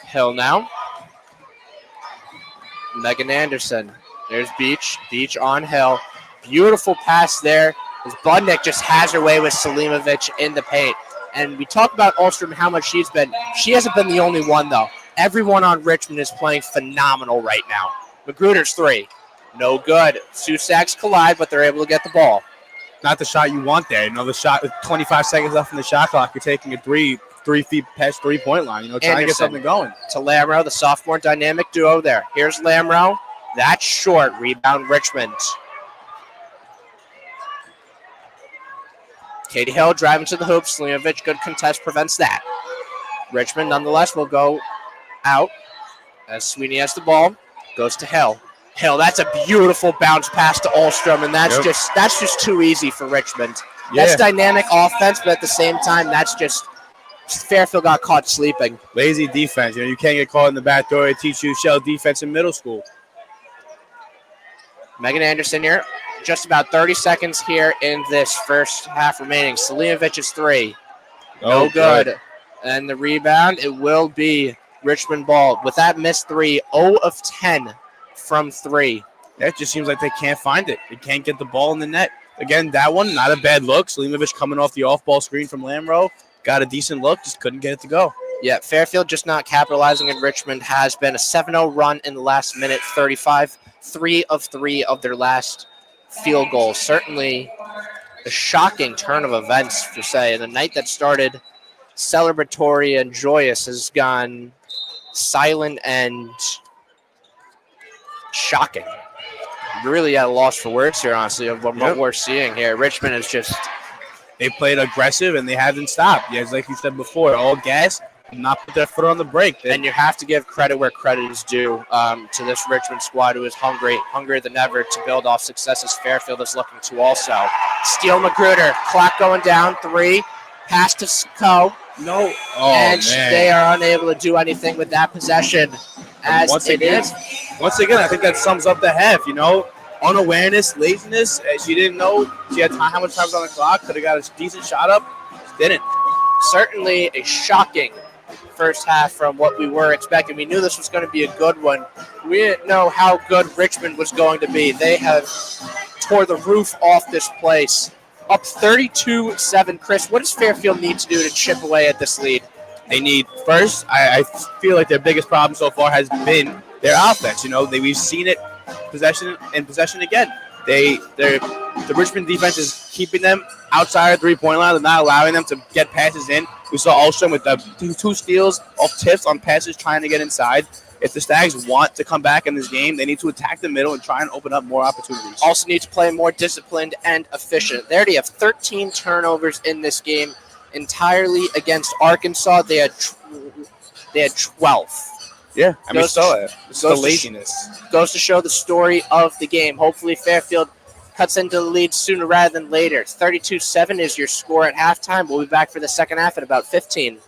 Hill now. Megan Anderson. There's Beach. Beach on Hill. Beautiful pass there as Budnick just has her way with Selimovic in the paint. And we talk about Olstrom and how much she's been. She hasn't been the only one, though. Everyone on Richmond is playing phenomenal right now. Magruder's 3. No good. Two Stags collide, but they're able to get the ball. not the shot you want there. You know, the shot with 25 seconds left in the shot clock, you're taking a 3 feet past 3-point line. You know, trying to get something going. To Lamro, the sophomore dynamic duo there. Here's Lamro. That's short. Rebound Richmond. Katie Hill driving to the hoop. Slimovic, good contest, prevents that. Richmond, nonetheless, will go out as Sweeney has the ball. Goes to Hill. Hill, that's a beautiful bounce pass to Ulstrom, and that's just too easy for Richmond. Yeah. That's dynamic offense, but at the same time, that's just Fairfield got caught sleeping. Lazy defense. You know, you can't get caught in the back door. They teach you shell defense in middle school. Megan Anderson here. Just about 30 seconds here in this first half remaining. Selimovic's three. No good. And the rebound, it will be Richmond ball. With that missed three, 0 of 10 from three. Yeah, it just seems like they can't find it. They can't get the ball in the net. Again, that one, not a bad look. Selimovic coming off the off-ball screen from Lamro. Got a decent look, just couldn't get it to go. Yeah, Fairfield just not capitalizing, and Richmond has been a 7-0 run in the last minute 35. 3 of 3 of their last field goals. Certainly a shocking turn of events, per se. And the night that started celebratory and joyous has gone silent and shocking. Really at a loss for words here, honestly, of what we're seeing here. Richmond is just... They played aggressive, and they haven't stopped. Yeah, like you said before, all gas, not put their foot on the brake. And you have to give credit where credit is due to this Richmond squad, who is hungrier than ever to build off successes Fairfield is looking to also. Steele Magruder, clock going down, 3, pass to Sco. No. And they are unable to do anything with that possession. Once again, I think that sums up the half, you know. Unawareness, laziness. She didn't know she had how much time was on the clock. Could have got a decent shot up. Just didn't. Certainly a shocking first half from what we were expecting. We knew this was going to be a good one. We didn't know how good Richmond was going to be. They have tore the roof off this place. Up 32-7. Chris, what does Fairfield need to do to chip away at this lead? They need, first, I feel like their biggest problem so far has been their offense. You know, we've seen it possession again. The Richmond defense is keeping them outside of 3-point line. They're not allowing them to get passes in. We saw Ulstrom with the 2 steals off tips on passes trying to get inside. If the Stags want to come back in this game, they need to attack the middle and try and open up more opportunities. Also need to play more disciplined and efficient. They already have 13 turnovers in this game, entirely against Arkansas. They had 12. Yeah, I mean, it's the laziness. Goes to show the story of the game. Hopefully Fairfield cuts into the lead sooner rather than later. 32-7 is your score at halftime. We'll be back for the second half at about 15.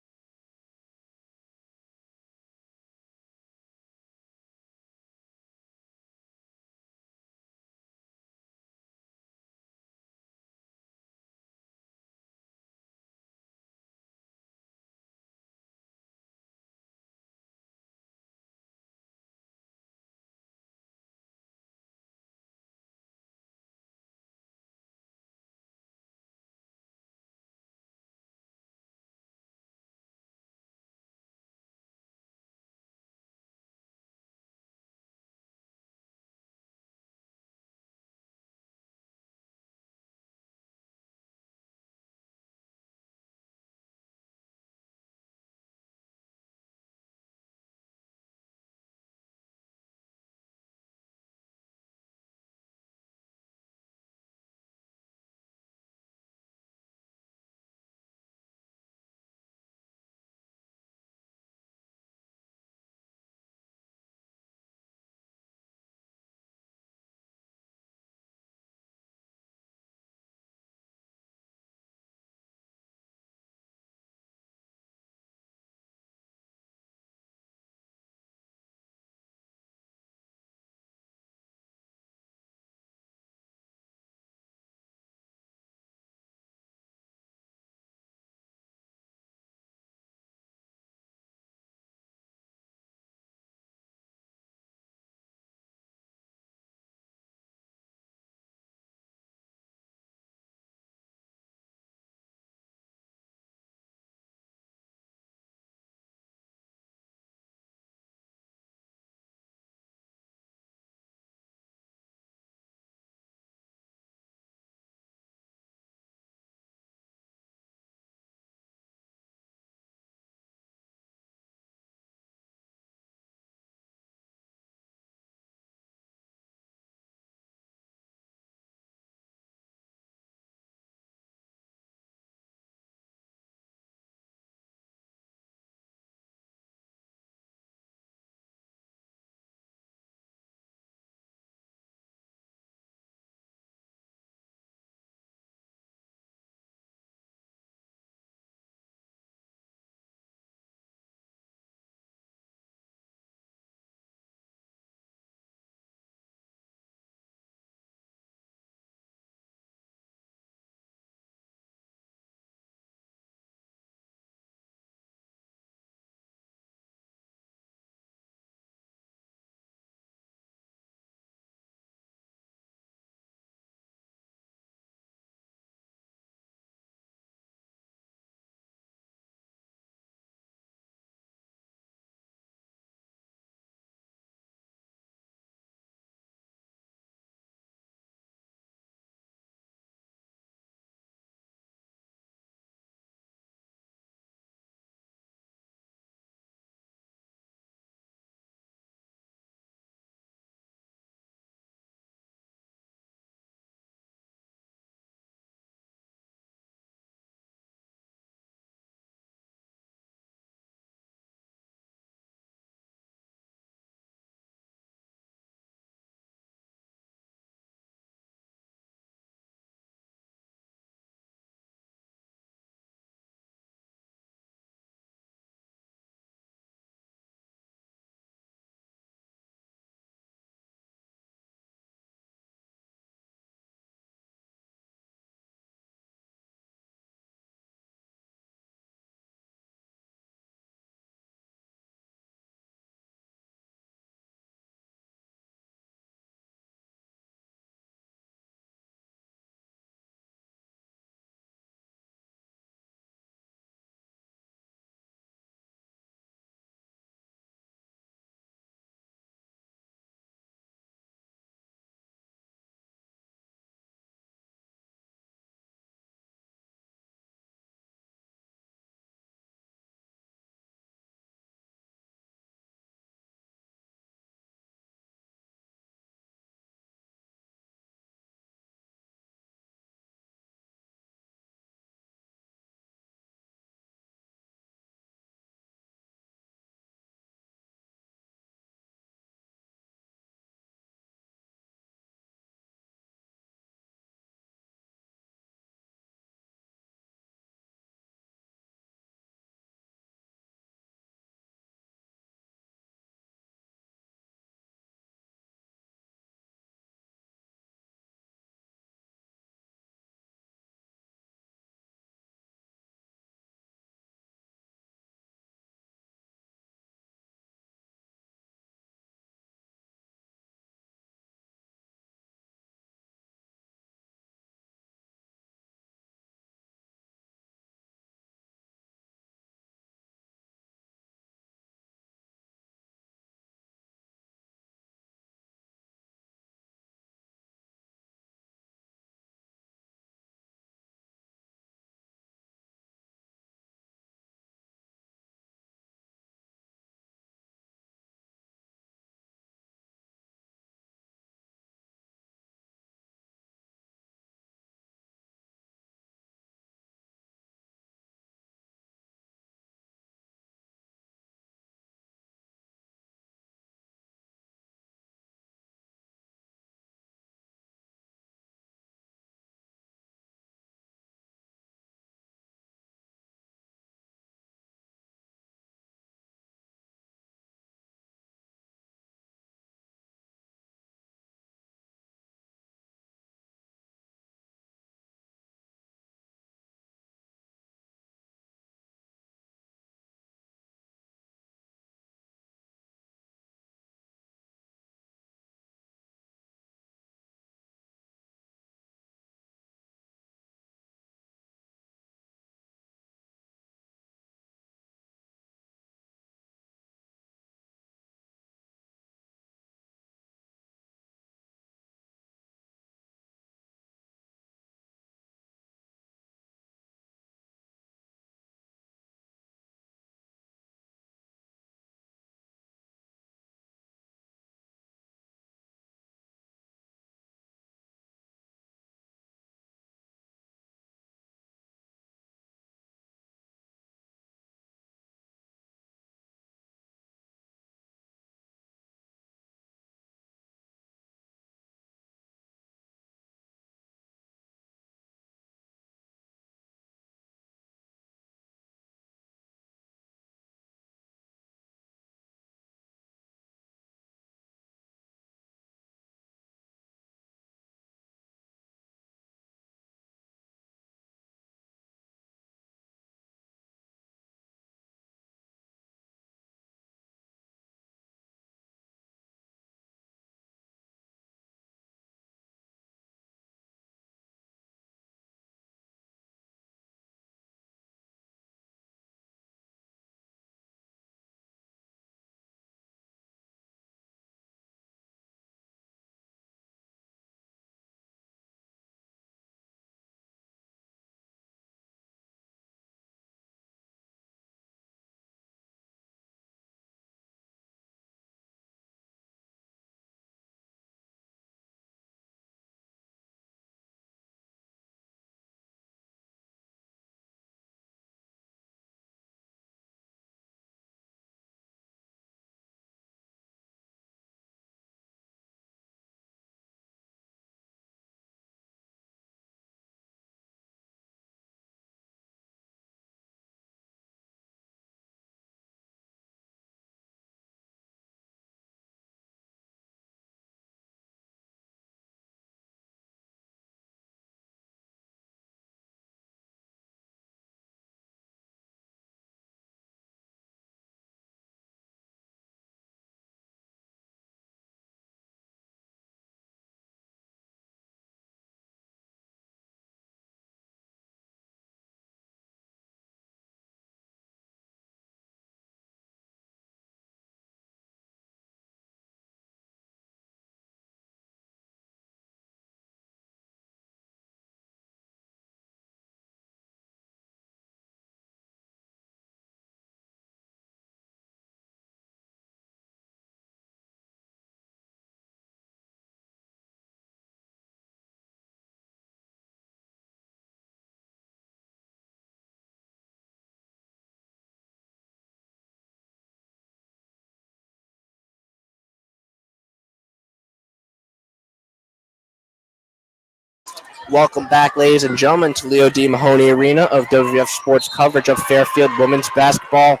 Welcome back, ladies and gentlemen, to Leo D. Mahoney Arena of WVOF Sports coverage of Fairfield women's basketball.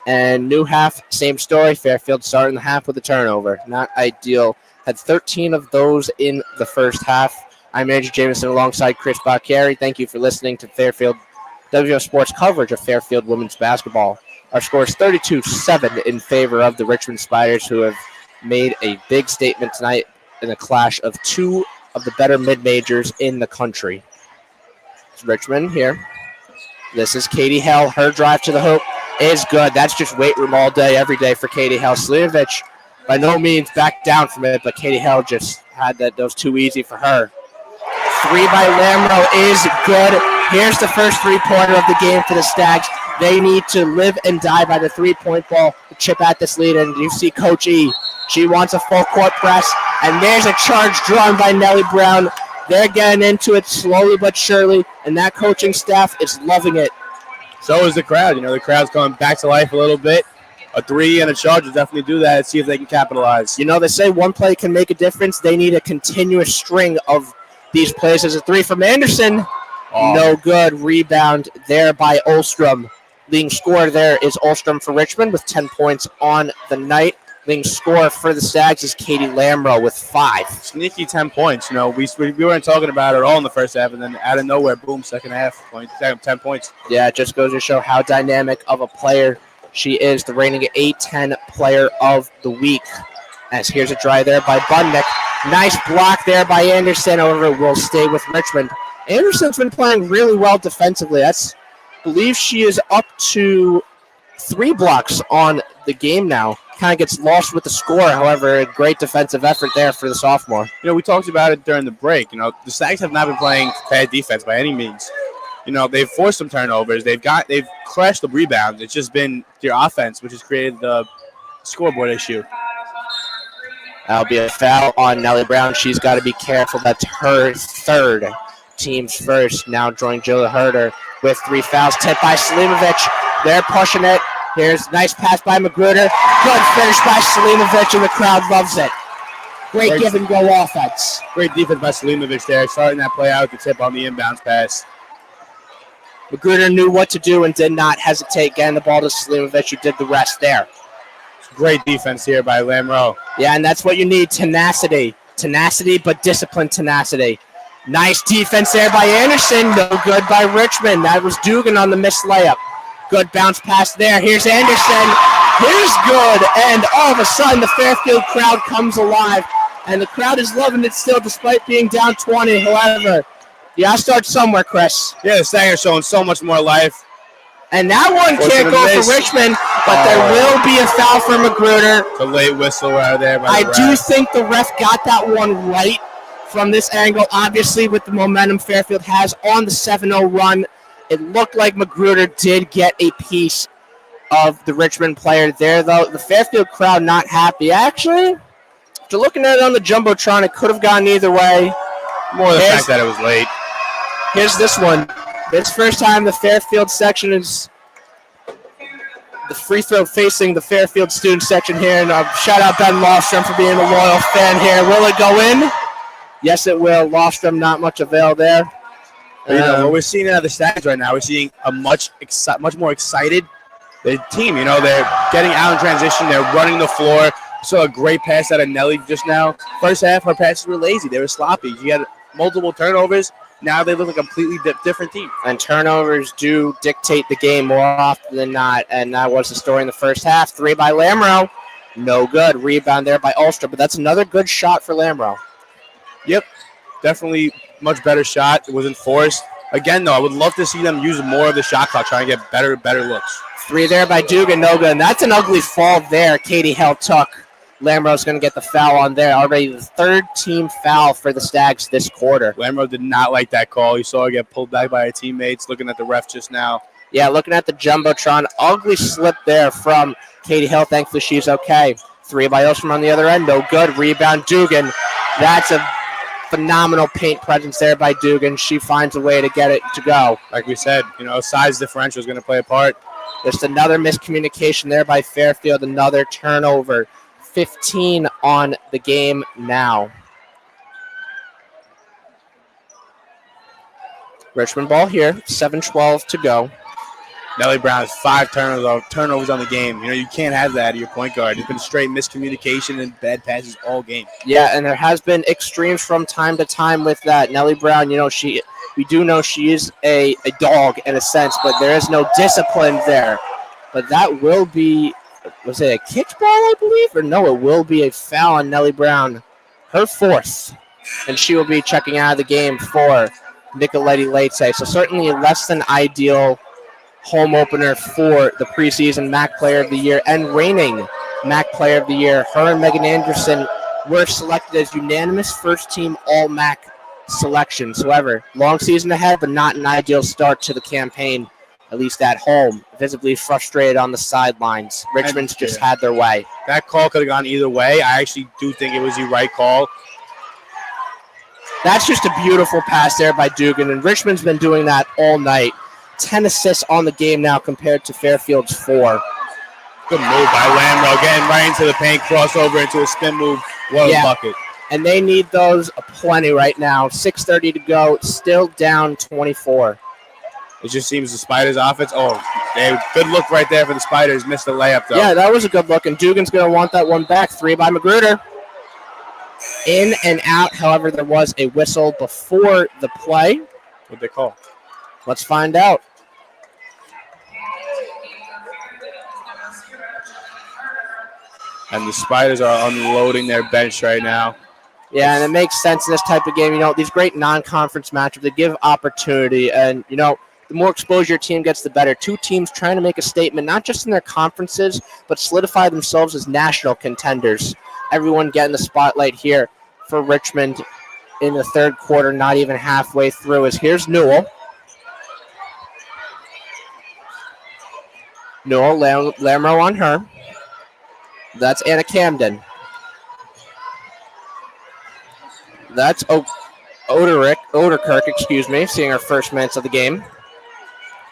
And new half, same story. Fairfield starting the half with a turnover. Not ideal. Had 13 of those in the first half. I'm Andrew Jameson alongside Chris Bacchieri. Thank you for listening to Fairfield WVOF Sports coverage of Fairfield women's basketball. Our score is 32-7 in favor of the Richmond Spiders, who have made a big statement tonight in a clash of two of the better mid-majors in the country. It's Richmond here. This is Katie Hell. Her drive to the hoop is good. That's just weight room all day, every day for Katie Hell. Slivovich by no means backed down from it, but Katie Hell just had those too easy for her. Three by Lamro is good. Here's the first three-pointer of the game for the Stags. They need to live and die by the three-point ball to chip at this lead, and you see Coach E. She wants a full-court press, and there's a charge drawn by Nellie Brown. They're getting into it slowly but surely, and that coaching staff is loving it. So is the crowd. The crowd's coming back to life a little bit. A three and a charge will definitely do that and see if they can capitalize. They say one play can make a difference. They need a continuous string of these plays. There's a three from Anderson. Oh. No good. Rebound there by Olstrom. Leading scorer there is Olstrom for Richmond with 10 points on the night. Leading scorer for the Stags is Katie Lamro with 5. Sneaky 10 points. We weren't talking about it at all in the first half, and then out of nowhere, boom, second half, 10 points. Yeah, it just goes to show how dynamic of a player she is, the reigning A10 player of the week. As here's a try there by Budnick. Nice block there by Anderson. However, will stay with Richmond. Anderson's been playing really well defensively. I believe she is up to 3 blocks on the game now. Kind of gets lost with the score. However, a great defensive effort there for the sophomore. We talked about it during the break. The Stags have not been playing bad defense by any means. They've forced some turnovers. They've crashed the rebounds. It's just been their offense, which has created the scoreboard issue. That'll be a foul on Nellie Brown. She's got to be careful. That's her third, team's first. Now drawing Jill Herder with 3 fouls. Tipped by Selimovic. They're pushing it. Here's a nice pass by Magruder. Good finish by Selimovic, and the crowd loves it. Great give-and-go offense. Great defense by Selimovic there, starting that play out with the tip on the inbounds pass. Magruder knew what to do and did not hesitate getting the ball to Selimovic, who did the rest there. Great defense here by Lamro. Yeah, and that's what you need, tenacity. Tenacity, but disciplined tenacity. Nice defense there by Anderson. No good by Richmond. That was Dugan on the missed layup. Good bounce pass there. Here's Anderson. Here's good. And all of a sudden, the Fairfield crowd comes alive. And the crowd is loving it still, despite being down 20. However, you got to start somewhere, Chris. Yeah, the Stags are showing so much more life. And that one can't go for Richmond, but there will be a foul for Magruder. The late whistle right there. I do think the ref got that one right from this angle. Obviously, with the momentum Fairfield has on the 7-0 run, it looked like Magruder did get a piece of the Richmond player there, though. The Fairfield crowd not happy. Actually, after looking at it on the Jumbotron, it could have gone either way. More the fact that it was late. Here's this one. This first time the Fairfield section is the free throw facing the Fairfield student section here. And shout out Ben Lofstrom for being a loyal fan here. Will it go in? Yes, it will. Lofstrom, not much avail there. What we're seeing out of the Stags right now, we're seeing a much more excited team. They're getting out in transition. They're running the floor. Saw a great pass out of Nellie just now. First half, her passes were lazy. They were sloppy. She had multiple turnovers. Now they look like a completely different team. And turnovers do dictate the game more often than not. And that was the story in the first half. 3 by Lamro. No good. Rebound there by Ulster. But that's another good shot for Lamro. Yep. Definitely much better shot. It wasn't forced. Again, though, I would love to see them use more of the shot clock, trying to get better looks. 3 there by Dugan. No good. And that's an ugly fall there. Katie Hell took. Lamro's going to get the foul on there. Already the 3rd team foul for the Stags this quarter. Lamro did not like that call. You saw her get pulled back by her teammates. Looking at the ref just now. Yeah, looking at the Jumbotron. Ugly slip there from Katie Hill. Thankfully, she's okay. 3 by Ostrom on the other end. No good. Rebound, Dugan. That's a phenomenal paint presence there by Dugan. She finds a way to get it to go. Like we said, size differential is going to play a part. Just another miscommunication there by Fairfield. Another turnover. 15 on the game now. Richmond ball here. 7:12 to go. Nellie Brown has 5 turnovers on the game. You can't have that at your point guard. It's been straight miscommunication and bad passes all game. Yeah, and there has been extremes from time to time with that. Nellie Brown, we do know she is a dog in a sense, but there is no discipline there. But that will be, was it a kickball, I believe? Or no, it will be a foul on Nellie Brown, her 4th. And she will be checking out of the game for Nicoletti Late. So certainly a less than ideal home opener for the preseason MAC Player of the Year and reigning MAC Player of the Year. Her and Megan Anderson were selected as unanimous first-team All-MAC selections. However, long season ahead, but not an ideal start to the campaign, at least at home. Visibly frustrated on the sidelines. Richmond's just had their way. That call could have gone either way. I actually do think it was the right call. That's just a beautiful pass there by Dugan, and Richmond's been doing that all night. 10 assists on the game now compared to Fairfield's 4. Good move by Lamro, getting right into the paint, crossover into a spin move. What a bucket. And they need those plenty right now. 6:30 to go, still down 24. It just seems the Spiders' offense. Good look right there for the Spiders. Missed the layup, though. Yeah, that was a good look, and Dugan's going to want that one back. 3 by Magruder. In and out. However, there was a whistle before the play. What'd they call? Let's find out. And the Spiders are unloading their bench right now. Yeah, and it makes sense in this type of game. These great non-conference matchups, they give opportunity. And, the more exposure your team gets, the better. 2 teams trying to make a statement, not just in their conferences, but solidify themselves as national contenders. Everyone getting the spotlight here for Richmond in the third quarter, not even halfway through. Here's Newell. Newell, Lamro on her. That's Anna Camden. That's Oderkirk, seeing her first minutes of the game.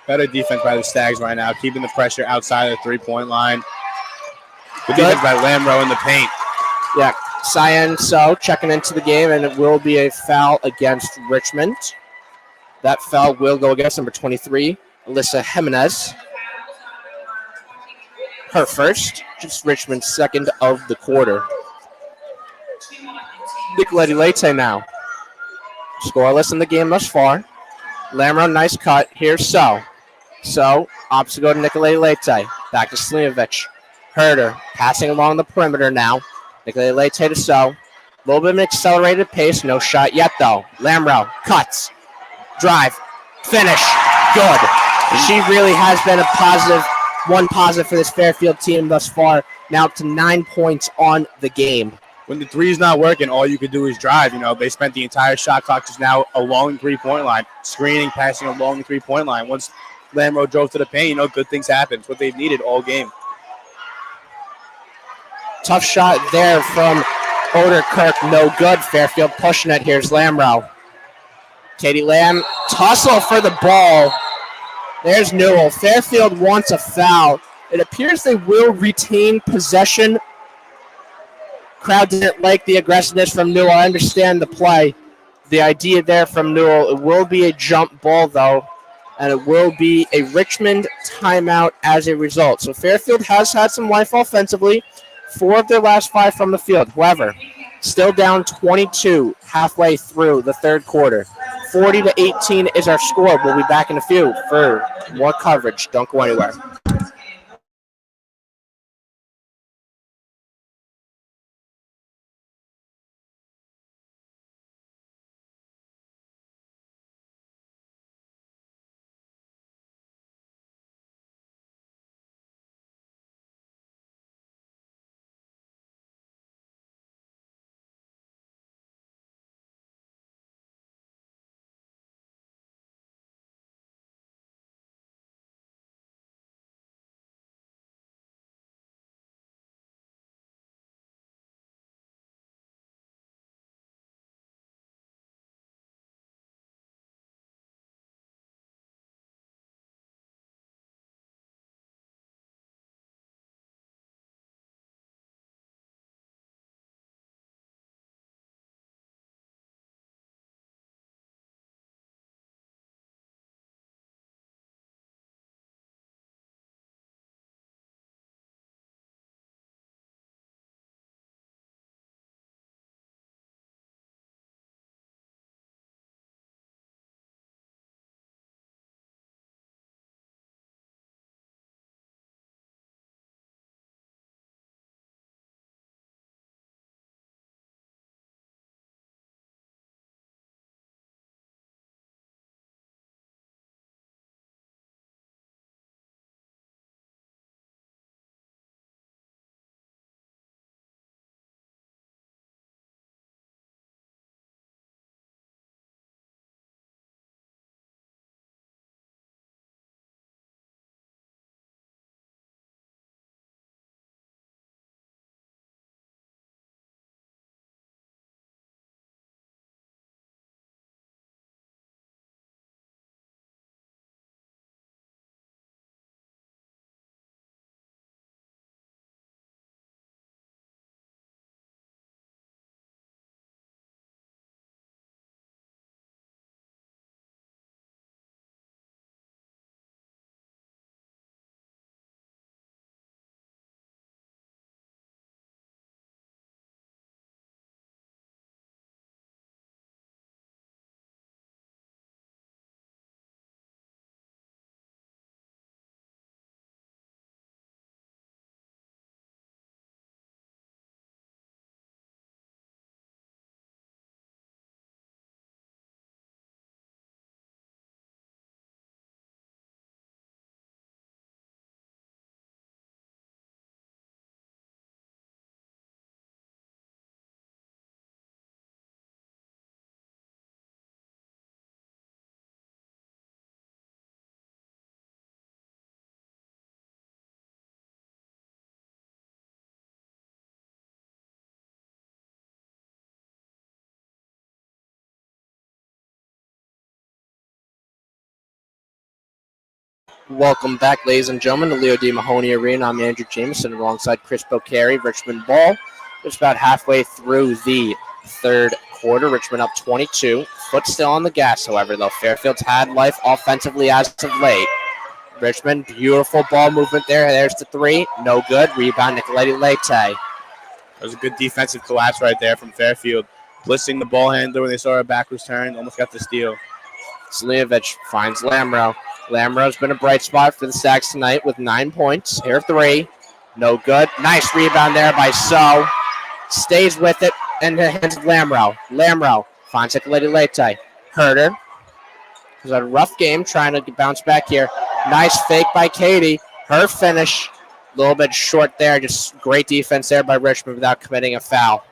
Better defense by the Stags right now, keeping the pressure outside of the 3-point line. Good defense by Lamro in the paint. Yeah, Cyan So checking into the game, and it will be a foul against Richmond. That foul will go against number 23, Alyssa Jimenez. Her first, just Richmond's second of the quarter. Nicoletti Late now. Scoreless in the game thus far. Lamro, nice cut. Here's So. So, opposite go to Nicoletti Late. Back to Slimovic. Herder, passing along the perimeter now. Nicoletti Late to So. A little bit of an accelerated pace. No shot yet, though. Lamro, cuts. Drive. Finish. Good. She really has been one positive for this Fairfield team thus far. Now up to 9 points on the game. When the three's not working, all you could do is drive. They spent the entire shot clock just now along the 3-point line, screening, passing along the 3-point line. Once Lamro drove to the paint, good things happen. It's what they've needed all game. Tough shot there from Oderkirk. No good. Fairfield pushing it. Here's Lamro. Katie Lamb, tussle for the ball. There's Newell. Fairfield wants a foul. It appears they will retain possession. Crowd didn't like the aggressiveness from Newell. I understand the play. The idea there from Newell. It will be a jump ball, though, and it will be a Richmond timeout as a result. So Fairfield has had some life offensively. 4 of their last 5 from the field. However, still down 22 halfway through the third quarter. 40-18 is our score. We'll be back in a few for more coverage. Don't go anywhere. Welcome back, ladies and gentlemen, to Leo D. Mahoney Arena. I'm Andrew Jameson alongside Chris Bocari, Richmond ball. It's about halfway through the third quarter. Richmond up 22. Foot still on the gas, however, though. Fairfield's had life offensively as of late. Richmond, beautiful ball movement there. There's the three. No good. Rebound, Nicoletti Lete. That was a good defensive collapse right there from Fairfield. Blitzing the ball handler when they saw a backwards turn. Almost got the steal. Slievich finds Lamro. Lamro's been a bright spot for the Stags tonight with 9 points. Here three. No good. Nice rebound there by So. Stays with it in the hands of Lamro. Lamro finds Nicoletti Lete. Herder. It was a rough game trying to bounce back here. Nice fake by Katie. Her finish. A little bit short there. Just great defense there by Richmond without committing a foul.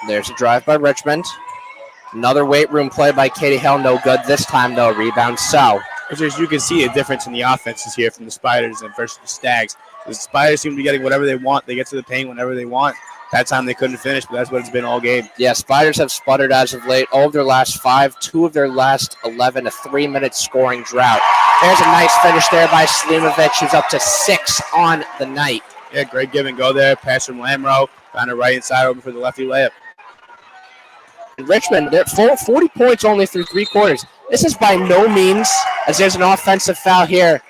There's a drive by Richmond. Another weight room play by Katie Hill. No good this time, though. Rebound So. As you can see a difference in the offenses here from the Spiders and versus the Stags. The Spiders seem to be getting whatever they want. They get to the paint whenever they want. That time they couldn't finish, but that's what it's been all game. Yeah, Spiders have sputtered as of late. All of their last 5, 2 of their last 11, a 3-minute scoring drought. There's a nice finish there by Slimovich, who's up to 6 on the night. Yeah, great give and go there. Pass from Lamro. Found a right inside open for the lefty layup. Richmond, they're 40 points only through 3 quarters. This is by no means, as there's an offensive foul here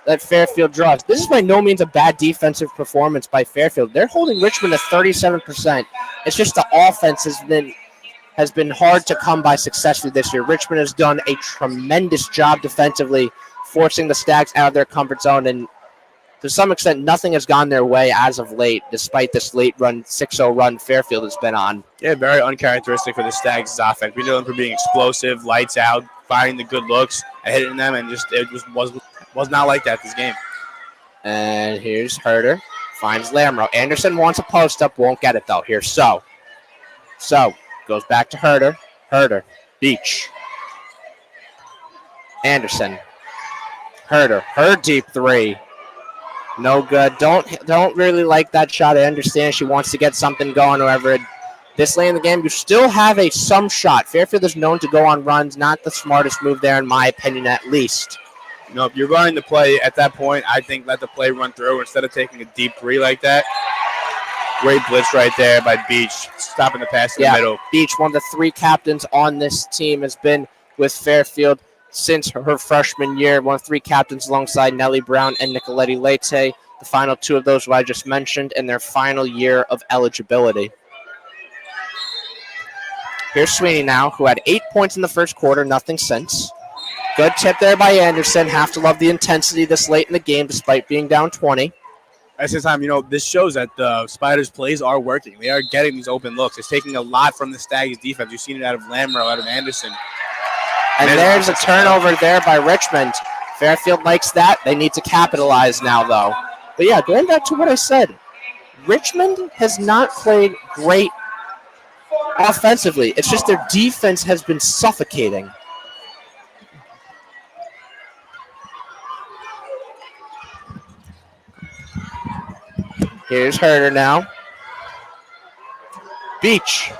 that Fairfield draws. This is by no means a bad defensive performance by Fairfield. They're holding Richmond at 37%. It's just the offense has been hard to come by successfully this year. Richmond has done a tremendous job defensively, forcing the Stags out of their comfort zone, and to some extent, nothing has gone their way as of late, despite this late run, 6-0 run Fairfield has been on. Yeah, very uncharacteristic for the Stags' offense. We know them for being explosive, lights out, finding the good looks, and hitting them, and it was not like that this game. And here's Herder, finds Lamro. Anderson wants a post-up, won't get it, though. Here's So. So, goes back to Herder. Herder, Beach. Anderson. Herder, her deep three. No good. Don't really like that shot. I understand she wants to get something going. However, this late in the game, you still have some shot. Fairfield is known to go on runs. Not the smartest move there, in my opinion, at least. No, if you're running the play at that point, I think let the play run through instead of taking a deep three like that. Great blitz right there by Beach, stopping the pass in the middle. Beach, one of the 3 captains on this team, has been with Fairfield since her freshman year. One of 3 captains alongside Nellie Brown and Nicoletti Lete. The final 2 of those who I just mentioned in their final year of eligibility. Here's Sweeney now, who had 8 points in the first quarter, nothing since. Good tip there by Anderson. Have to love the intensity this late in the game despite being down 20. At the same time, this shows that the Spiders' plays are working. They are getting these open looks. It's taking a lot from the Stags' defense. You've seen it out of Lamro, out of Anderson. And there's a turnover there by Richmond. Fairfield likes that. They need to capitalize now, though. But, yeah, going back to what I said, Richmond has not played great offensively. It's just their defense has been suffocating. Here's Herder now. Beach.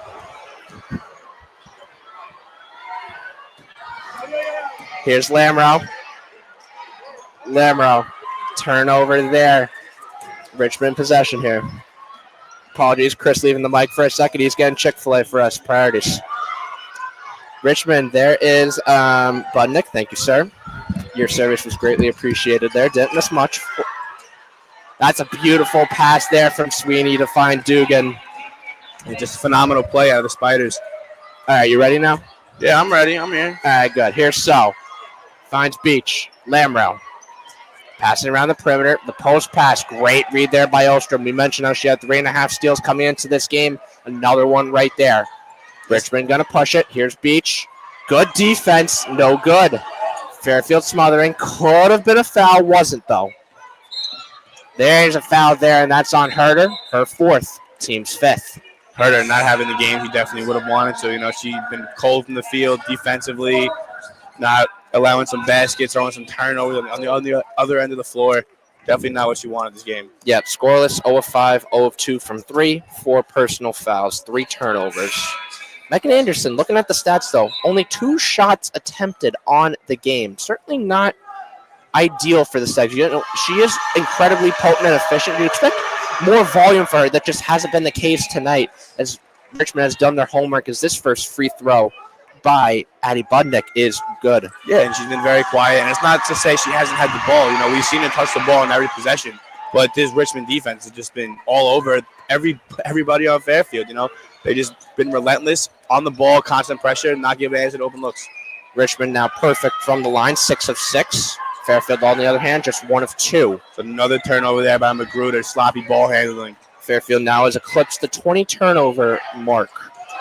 Here's Lamro. Lamro. Turnover there. Richmond possession here. Apologies, Chris leaving the mic for a second. He's getting Chick-fil-A for us. Priorities. Richmond, there is Budnick. Thank you, sir. Your service was greatly appreciated there. Didn't miss much. That's a beautiful pass there from Sweeney to find Dugan. And just a phenomenal play out of the Spiders. All right, you ready now? Yeah, I'm ready. I'm here. All right, good. Here's So. Finds Beach. Lamro. Passing around the perimeter. The post pass. Great read there by Ostrom. We mentioned how she had 3.5 steals coming into this game. Another one right there. Richmond going to push it. Here's Beach. Good defense. No good. Fairfield smothering. Could have been a foul. Wasn't, though. There's a foul there, and that's on Herder. Her 4th. Team's 5th. Herder not having the game he definitely would have wanted. So, she's been cold from the field defensively, not allowing some baskets, throwing some turnovers on the other end of the floor. Definitely not what she wanted this game. Yep, scoreless, 0 of 5, 0 of 2 from 3, 4 personal fouls, 3 turnovers. Megan Anderson, looking at the stats though, only 2 shots attempted on the game. Certainly not ideal for the Stags. You know, she is incredibly potent and efficient. You expect more volume for her. That just hasn't been the case tonight, as Richmond has done their homework. As this first free throw by Addie Budnick is good. Yeah, and she's been very quiet. And it's not to say she hasn't had the ball. You know, we've seen her touch the ball in every possession. But this Richmond defense has just been all over everybody on Fairfield. You know, they just been relentless on the ball, constant pressure, not giving answer to open looks. Richmond now perfect from the line, 6 of 6. Fairfield, on the other hand, just 1 of 2. So another turnover there by Magruder, sloppy ball handling. Fairfield now has eclipsed the 20 turnover mark.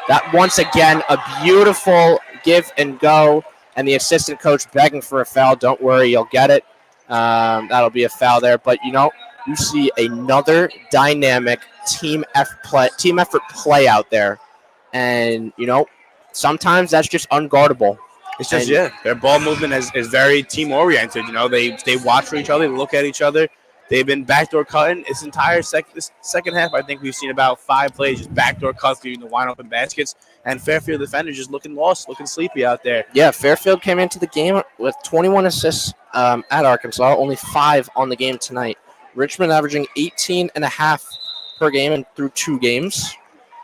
That once again a beautiful give and go, and the assistant coach begging for a foul. Don't worry, you'll get it. That'll be a foul there. But you know, you see another dynamic team effort play out there, and you know, sometimes that's just unguardable. It's just their ball movement is very team oriented. You know, they watch for each other, they look at each other. They've been backdoor cutting. This entire second half, I think we've seen about 5 plays just backdoor cuts, leaving the wide open baskets. And Fairfield defenders just looking lost, looking sleepy out there. Yeah, Fairfield came into the game with 21 assists at Arkansas, only 5 on the game tonight. Richmond averaging 18.5 per game and through 2 games.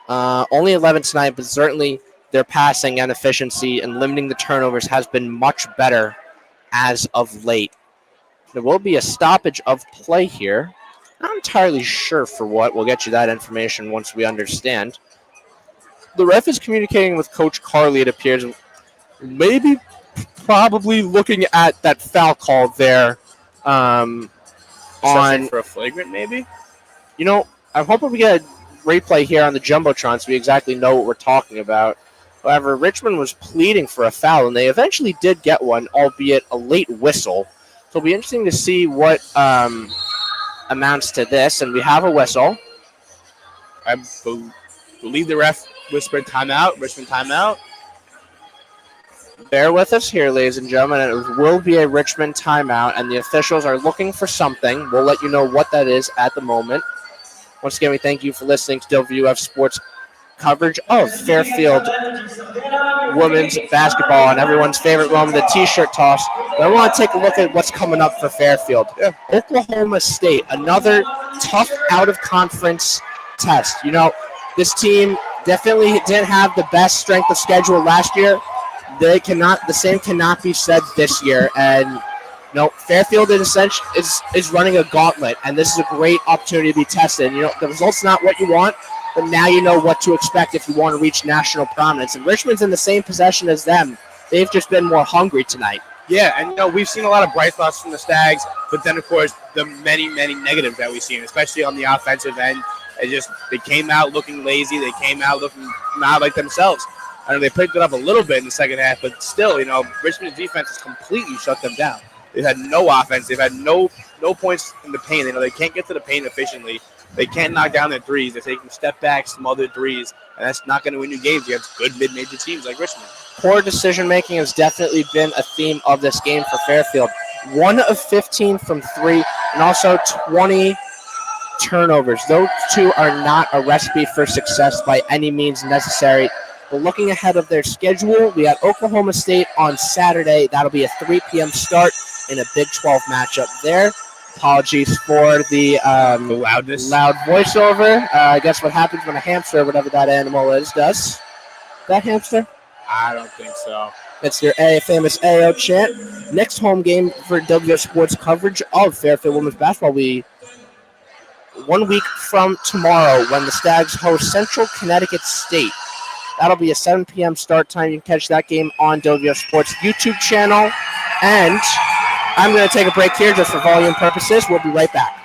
Only 11 tonight, but certainly their passing and efficiency and limiting the turnovers has been much better as of late. There will be a stoppage of play here. Not entirely sure for what. We'll get you that information once we understand. The ref is communicating with Coach Carly, it appears. Maybe, probably looking at that foul call there. On for a flagrant, maybe? You know, I'm hoping we get a replay here on the Jumbotron so we exactly know what we're talking about. However, Richmond was pleading for a foul, and they eventually did get one, albeit a late whistle. So it'll be interesting to see what amounts to this. And we have a whistle. I believe the ref whispered timeout, Richmond timeout. Bear with us here, ladies and gentlemen. It will be a Richmond timeout, and the officials are looking for something. We'll let you know what that is at the moment. Once again, we thank you for listening to WVOF Sports coverage of Fairfield women's basketball and everyone's favorite moment, the T-shirt toss. But I want to take a look at what's coming up for Fairfield. Yeah. Oklahoma State, another tough out-of-conference test. You know, this team definitely didn't have the best strength of schedule last year. The same cannot be said this year. And no, Fairfield is running a gauntlet, and this is a great opportunity to be tested. You know, the result's not what you want, but now you know what to expect if you want to reach national prominence. And Richmond's in the same possession as them. They've just been more hungry tonight. Yeah, and you know, we've seen a lot of bright spots from the Stags, but then, of course, the many, many negatives that we've seen, especially on the offensive end. They came out looking lazy. They came out looking not like themselves. I know they picked it up a little bit in the second half, but still, you know, Richmond's defense has completely shut them down. They've had no offense. They've had no points in the paint. You know, they can't get to the paint efficiently. They can't knock down their threes. They're taking step backs, some other threes, and that's not going to win you games against good mid-major teams like Richmond. Poor decision-making has definitely been a theme of this game for Fairfield. 1 of 15 from 3, and also 20 turnovers. Those two are not a recipe for success by any means necessary. But looking ahead of their schedule, we have Oklahoma State on Saturday. That'll be a 3 p.m. start in a Big 12 matchup there. Apologies for the loud voiceover. I guess what happens when a hamster, whatever that animal is, does. That hamster? I don't think so. It's your famous AO chant. Next home game for WVOF Sports coverage of Fairfield women's basketball. 1 week from tomorrow when the Stags host Central Connecticut State. That'll be a 7 p.m. start time. You can catch that game on WVOF Sports YouTube channel. And I'm going to take a break here just for volume purposes. We'll be right back.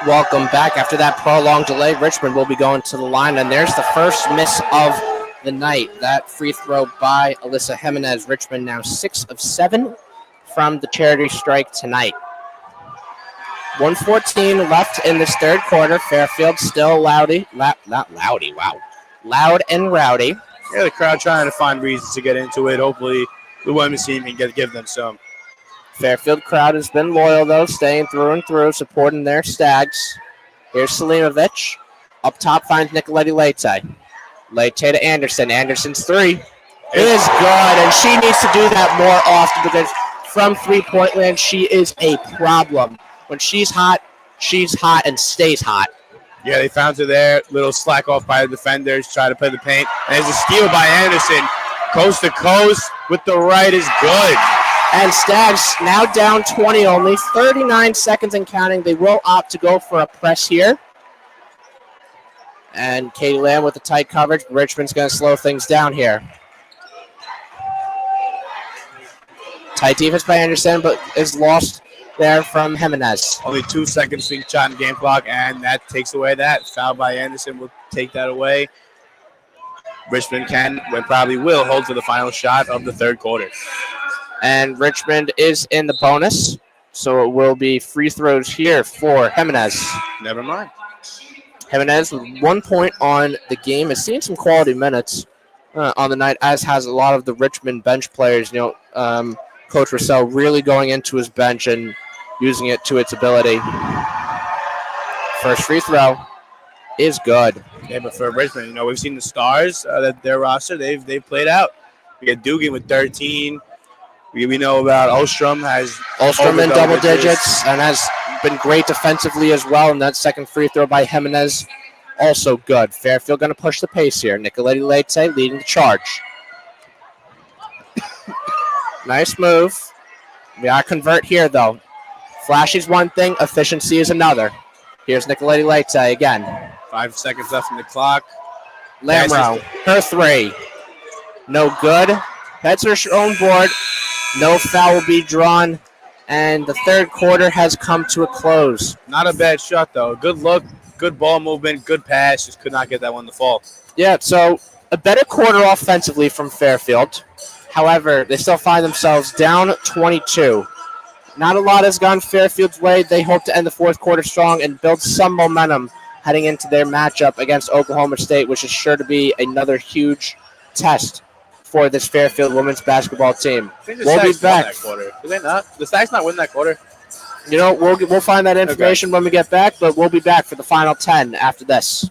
Welcome back. After that prolonged delay, Richmond will be going to the line, and there's the first miss of the night. That free throw by Alyssa Jimenez. Richmond now 6 of 7 from the charity strike tonight. 1:14 left in this third quarter. Fairfield still loud and rowdy. Yeah, the crowd trying to find reasons to get into it. Hopefully, the women's team can give them some. Fairfield crowd has been loyal, though, staying through and through, supporting their Stags. Here's Selimovic. Up top finds Nicoletti Leite. Leite to Anderson. Anderson's three is good, and she needs to do that more often because from three-point land, she is a problem. When she's hot and stays hot. Yeah, they found her there. Little slack off by the defenders. Try to play the paint. And there's a steal by Anderson. Coast to coast with the right is good. And Stags now down 20 only. 39 seconds and counting. They will opt to go for a press here. And Katie Lamb with the tight coverage. Richmond's going to slow things down here. Tight defense by Anderson, but is lost there from Jimenez. Only 2 seconds being shot in game clock, and that takes away that. Foul by Anderson will take that away. Richmond probably will hold to the final shot of the third quarter. And Richmond is in the bonus, so it will be free throws here for Jimenez. Never mind. Jimenez with 1 point on the game has seen some quality minutes on the night, as has a lot of the Richmond bench players. Coach Russell really going into his bench and using it to its ability. First free throw is good. Yeah, but for Richmond, we've seen the stars that their roster they've played out. We got Dugan with 13. We know about Ostrom in double digits and has been great defensively as well. And that second free throw by Jimenez, also good. Fairfield going to push the pace here. Nicoletti Leite leading the charge. Nice move. We got to convert here, though. Flashy's one thing, efficiency is another. Here's Nicoletti Leite again. 5 seconds left in the clock. Lamro, her three. No good. That's her own board. No foul will be drawn. And the third quarter has come to a close. Not a bad shot, though. Good look, good ball movement, good pass. Just could not get that one to fall. Yeah, so a better quarter offensively from Fairfield. However, they still find themselves down 22. Not a lot has gone Fairfield's way. They hope to end the fourth quarter strong and build some momentum heading into their matchup against Oklahoma State, which is sure to be another huge test for this Fairfield women's basketball team. We'll be back. Did they not? The Stags not win that quarter? We'll find that information when we get back, but we'll be back for the final 10 after this.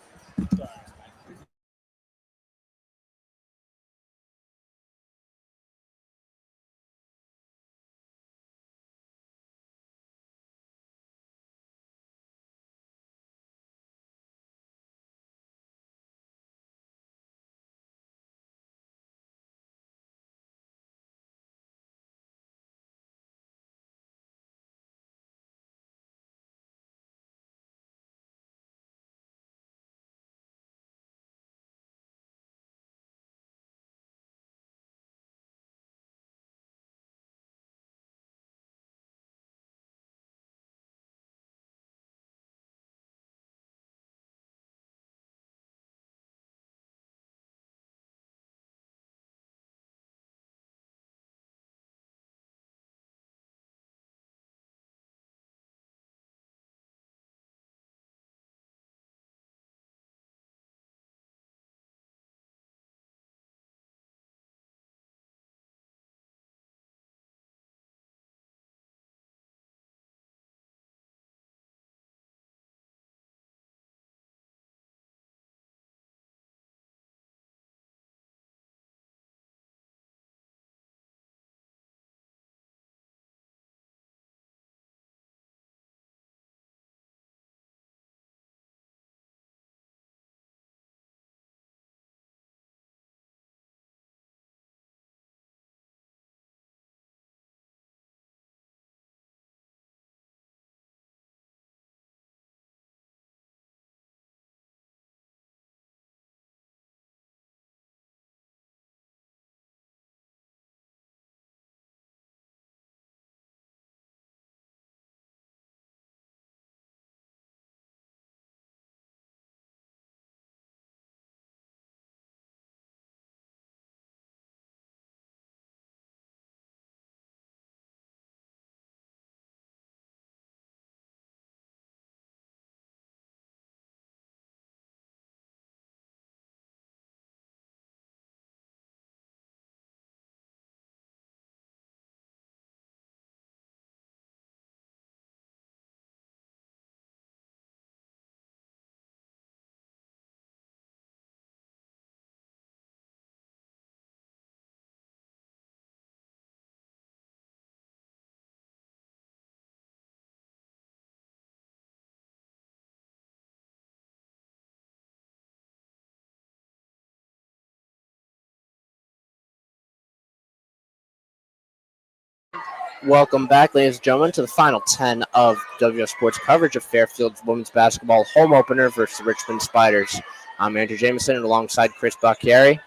Welcome back, ladies and gentlemen, to the final 10 of WVOF Sports coverage of Fairfield's women's basketball home opener versus the Richmond Spiders. I'm Andrew Jameson, and alongside Chris Bacchieri.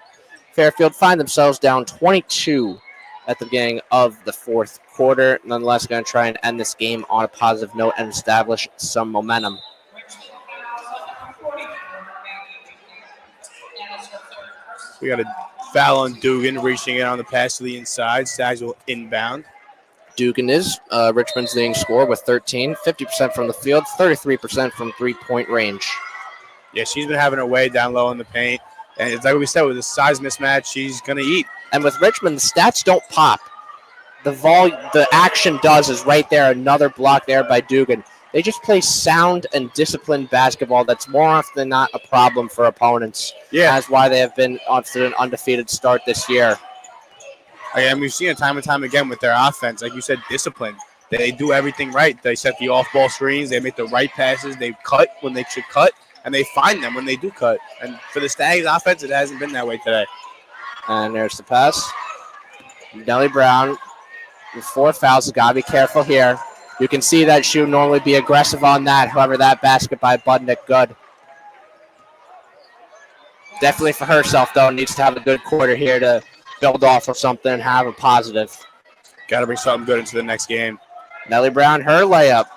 Fairfield find themselves down 22 at the beginning of the fourth quarter. Nonetheless, going to try and end this game on a positive note and establish some momentum. We got a foul on Dugan, reaching it on the pass to the inside. Stags will inbound. Dugan is Richmond's leading scorer with 13, 50% from the field, 33% from three-point range. Yeah, she's been having her way down low in the paint. And it's like we said, with the size mismatch, she's going to eat. And with Richmond, the stats don't pop. The action does is right there, another block there by Dugan. They just play sound and disciplined basketball. That's more often than not a problem for opponents. Yeah. That's why they have been off to an undefeated start this year. And we've seen it time and time again with their offense. Like you said, discipline. They do everything right. They set the off-ball screens. They make the right passes. They cut when they should cut, and they find them when they do cut. And for the Stags offense, it hasn't been that way today. And there's the pass. Nellie Brown with 4 fouls. Has got to be careful here. You can see that she would normally be aggressive on that. However, that basket by Budnick, good. Definitely for herself, though, needs to have a good quarter here to build off of something and have a positive. Got to bring something good into the next game. Nellie Brown, her layup,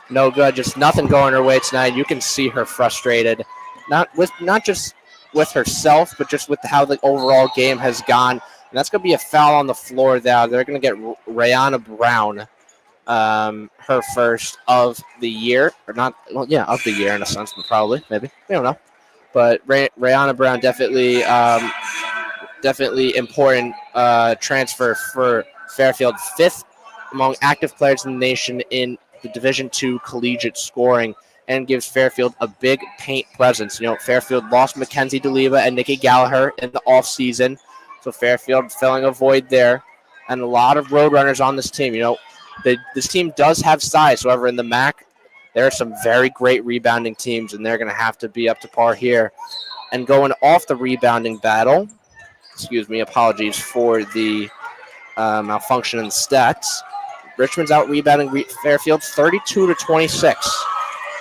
no good. Just nothing going her way tonight. You can see her frustrated, not just with herself, but just with how the overall game has gone. And that's going to be a foul on the floor there. They're going to get Rihanna Brown, her first of the year, or not? Well, yeah, of the year in a sense, but probably, maybe, we don't know. But Rihanna Brown definitely important transfer for Fairfield, 5th among active players in the nation in the Division II collegiate scoring, and gives Fairfield a big paint presence. You know, Fairfield lost Mackenzie DeLiva and Nikki Gallagher in the offseason, so Fairfield filling a void there, and a lot of road runners on this team. You know, this team does have size. However, in the MAC, there are some very great rebounding teams, and they're going to have to be up to par here. And going off the rebounding battle, apologies for the malfunction in the stats. Richmond's out rebounding Fairfield 32-26.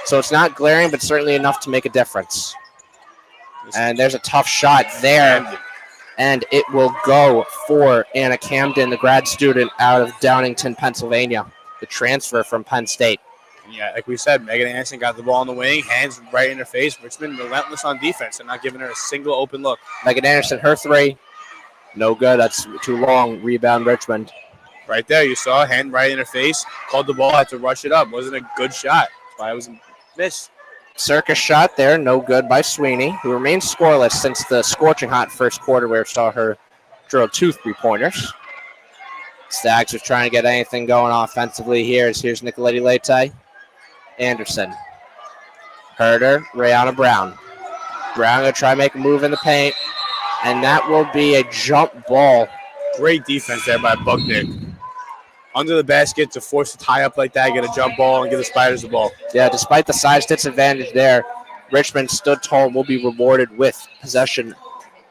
So it's not glaring, but certainly enough to make a difference. And there's a tough shot there. And it will go for Anna Camden, the grad student out of Downingtown, Pennsylvania, the transfer from Penn State. Yeah, like we said, Megan Anderson got the ball in the wing, hands right in her face. Richmond relentless on defense and not giving her a single open look. Megan Anderson, her three, no good. That's too long. Rebound, Richmond. Right there, you saw a hand right in her face. Called the ball, had to rush it up. Wasn't a good shot. That's why it was a miss. Circus shot there, no good by Sweeney, who remains scoreless since the scorching hot first quarter where we saw her drill 2 3-pointers. Stags was trying to get anything going offensively here. Here's Nicoletti Leite. Anderson. Herder, Rihanna Brown. Brown going to try to make a move in the paint, and that will be a jump ball. Great defense there by Budnick. Under the basket to force a tie up like that, get a jump ball, and give the Spiders the ball. Yeah, despite the size disadvantage there, Richmond stood tall and will be rewarded with possession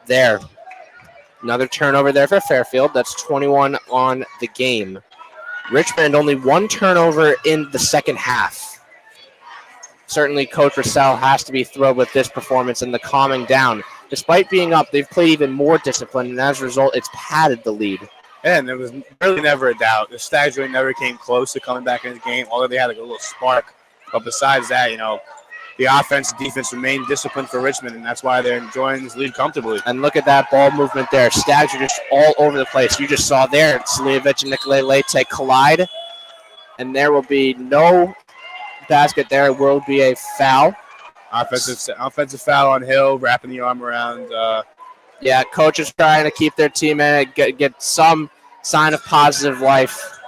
there. Another turnover there for Fairfield. That's 21 on the game. Richmond only 1 turnover in the second half. Certainly, Coach Russell has to be thrilled with this performance and the calming down. Despite being up, they've played even more disciplined, and as a result, it's padded the lead. And there was really never a doubt. The Stags really never came close to coming back in the game, although they had like a little spark. But besides that, you know, the offense and defense remain disciplined for Richmond, and that's why they're enjoying this lead comfortably. And look at that ball movement there. Stags are just all over the place. You just saw there, Slijevic and Nicolai Leite collide, and there will be no basket. There will be a foul. Offensive foul on Hill, wrapping the arm around. Yeah, coach is trying to keep their team in it, get some sign of positive life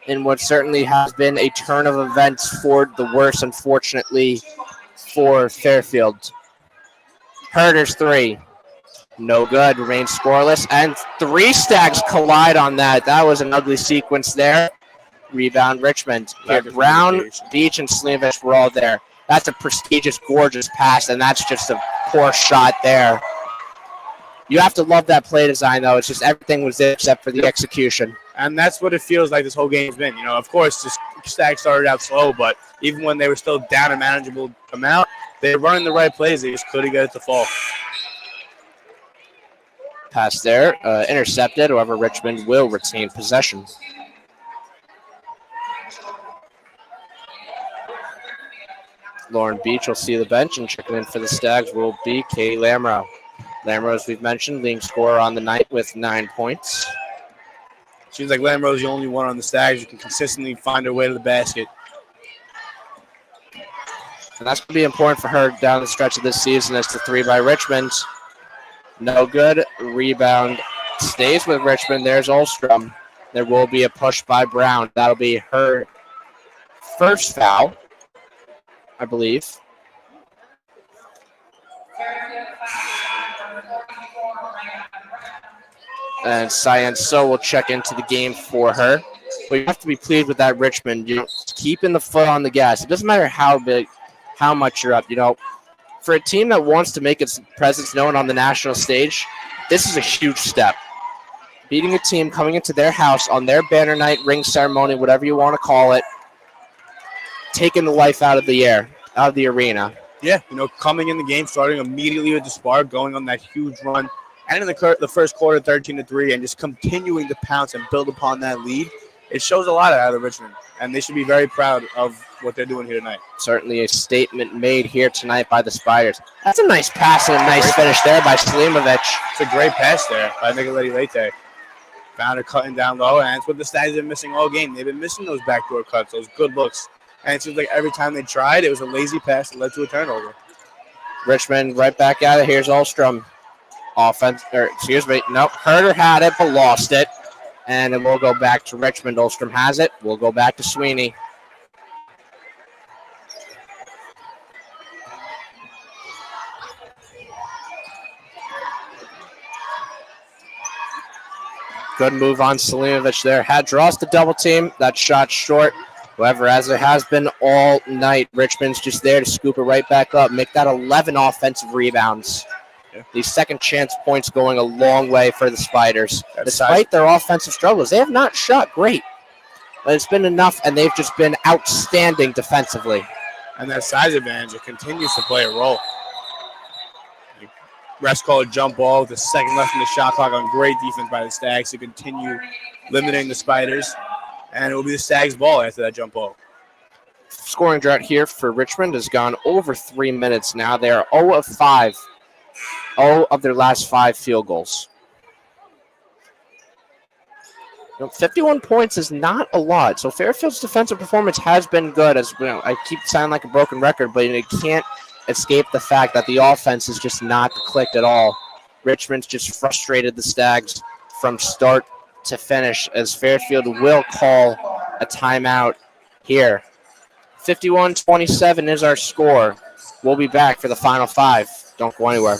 in what certainly has been a turn of events for the worse, unfortunately, for Fairfield. Herder's 3. No good. Remains scoreless. And 3 Stags collide on that. That was an ugly sequence there. Rebound, Richmond. Here, Brown, Beach, and Slijevic were all there. That's a prestigious, gorgeous pass, and that's just a poor shot there. You have to love that play design, though. It's just everything was there except for the execution. And that's what it feels like this whole game's been. Of course, the Stags started out slow, but even when they were still down a manageable amount, they were running the right plays. They just couldn't get it to fall. Pass there, intercepted. However, Richmond will retain possession. Lauren Beach will see the bench, and checking in for the Stags will be Katie Lamro. Lamro, as we've mentioned, leading scorer on the night with 9 points. Seems like Lamro's the only one on the Stags who can consistently find her way to the basket. And that's going to be important for her down the stretch of this season as the 3 by Richmond. No good. Rebound stays with Richmond. There's Olstrom. There will be a push by Brown. That'll be her first foul, I believe. And Cyan So will check into the game for her. But you have to be pleased with that Richmond. Keeping the foot on the gas. It doesn't matter how much you're up. For a team that wants to make its presence known on the national stage, this is a huge step. Beating a team coming into their house on their banner night, ring ceremony, whatever you want to call it, taking the life out of the arena. Yeah, coming in the game, starting immediately with the spark, going on that huge run, and in the first quarter, 13-3, and just continuing to pounce and build upon that lead. It shows a lot out of Richmond, and they should be very proud of what they're doing here tonight. Certainly a statement made here tonight by the Spiders. That's a nice pass and a nice finish there by Selimovic. It's a great pass there by Nicolette Leite. Found her cutting down low, and it's what the Stags have been missing all game. They've been missing those backdoor cuts, those good looks. And it seems like every time they tried, it was a lazy pass that led to a turnover. Richmond right back at it. Here's Olstrom. Herder had it, but lost it. And it will go back to Richmond. Olstrom has it. We'll go back to Sweeney. Good move on Selimovic there. Had draws the double team. That shot short. However, as it has been all night, Richmond's just there to scoop it right back up, make that 11 offensive rebounds. Yeah. These second chance points going a long way for the Spiders. Despite their offensive struggles, they have not shot great. But it's been enough, and they've just been outstanding defensively. And that size advantage, it continues to play a role. Rest called jump ball with a second left in the shot clock on great defense by the Stags to continue limiting the Spiders. And it will be the Stags' ball after that jump ball. Scoring drought here for Richmond has gone over 3 minutes now. They are 0 of 5. 0 of their last 5 field goals. 51 points is not a lot. So Fairfield's defensive performance has been good. As I keep sounding like a broken record, but it can't escape the fact that the offense is just not clicked at all. Richmond's just frustrated the Stags from start to finish, as Fairfield will call a timeout here. 51-27 is our score. We'll be back for the final 5. Don't go anywhere.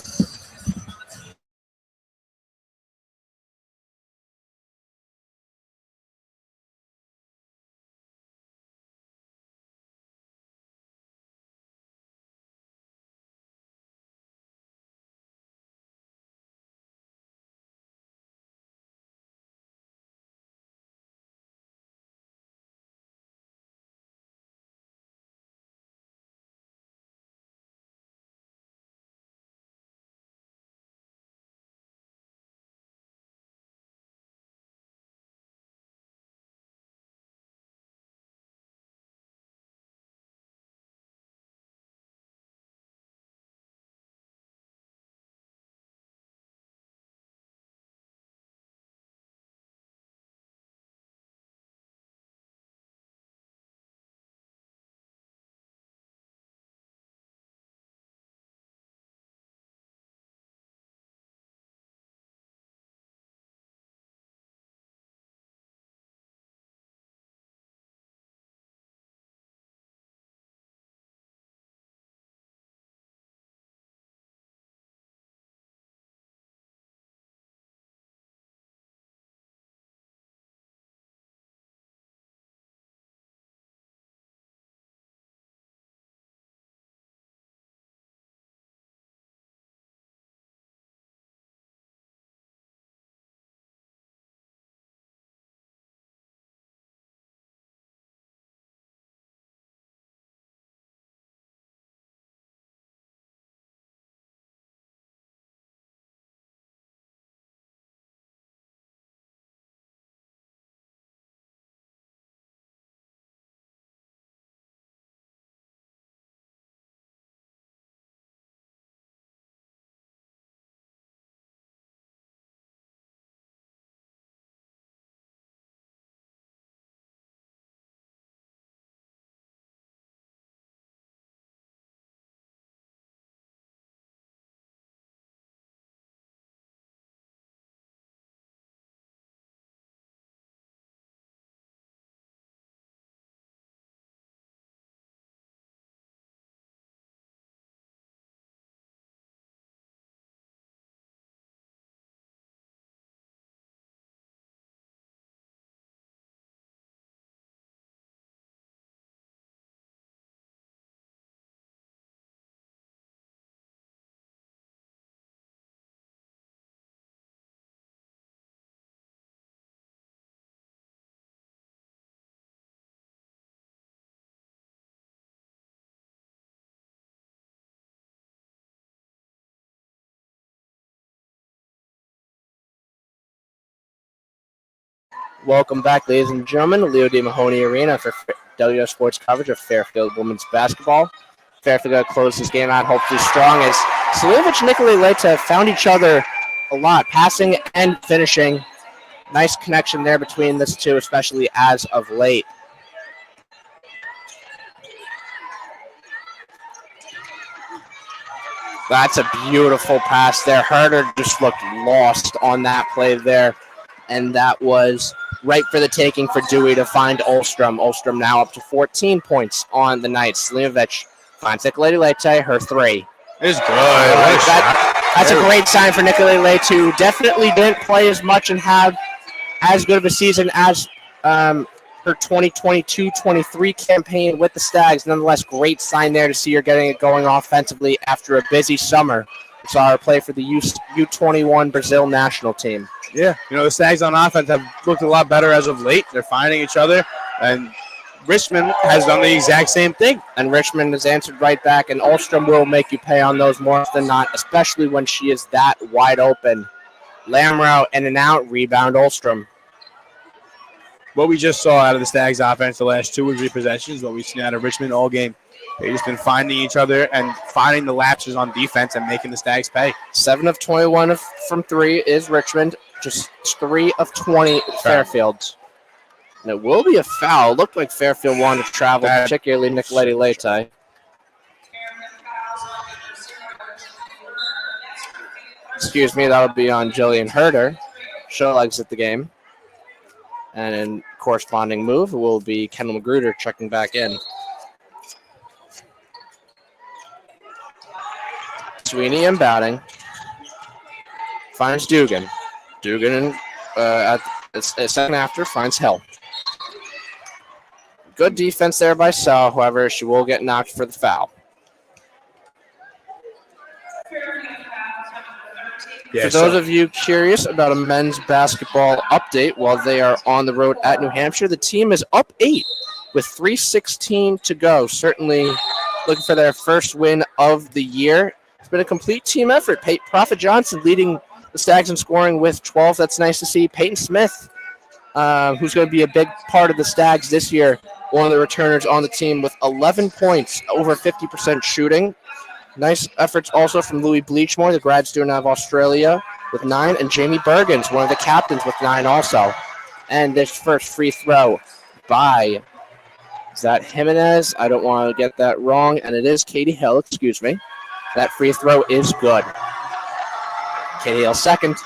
Welcome back, ladies and gentlemen, to Leo D. Mahoney Arena for WVOF Sports coverage of Fairfield women's basketball. Fairfield got to close this game out hopefully strong as Salievich and Nikolai Leite have found each other a lot, passing and finishing. Nice connection there between these two, especially as of late. That's a beautiful pass there. Herder just looked lost on that play there, and that was right for the taking for Dewey to find Olstrom. Olstrom now up to 14 points on the night. Slimovich finds Nikolai Leite, her three. It's good. That's a great sign for Nikolai Leite, who definitely didn't play as much and have as good of a season as her 2022-23 campaign with the Stags. Nonetheless, great sign there to see her getting it going offensively after a busy summer. We saw her play for the U21 Brazil national team. Yeah, the Stags on offense have looked a lot better as of late. They're finding each other, and Richmond has done the exact same thing. And Richmond has answered right back, and Olstrom will make you pay on those more than not, especially when she is that wide open. Lamrow in and out, rebound Olstrom. What we just saw out of the Stags offense the last 2 or 3 possessions, what we've seen out of Richmond all game. They've just been finding each other and finding the lapses on defense and making the Stags pay. 7 of 21 from 3 is Richmond. Just 3 of 20 Fairfield. And it will be a foul. It looked like Fairfield wanted to travel, particularly Nicolette Leite. Excuse me, that'll be on Jillian Herder. She'll exit the game. And in corresponding move, it will be Kendall Magruder checking back in. Sweeney inbounding. Finds Dugan. Dugan at a second after finds Hill. Good defense there by Sal. However, she will get knocked for the foul. For those of you curious about a men's basketball update while they are on the road at New Hampshire, the team is up 8 with 3:16 to go. Certainly looking for their first win of the year. It's been a complete team effort. Prophet Johnson leading the Stags in scoring with 12. That's nice to see. Peyton Smith, who's going to be a big part of the Stags this year, one of the returners on the team with 11 points, over 50% shooting. Nice efforts also from Louis Bleachmore, the grad student out of Australia, with 9, and Jamie Bergens, one of the captains, with 9 also. And this first free throw by, is that Jimenez? I don't want to get that wrong, and it is Katie Hill, excuse me. That free throw is good. Katie Hill second,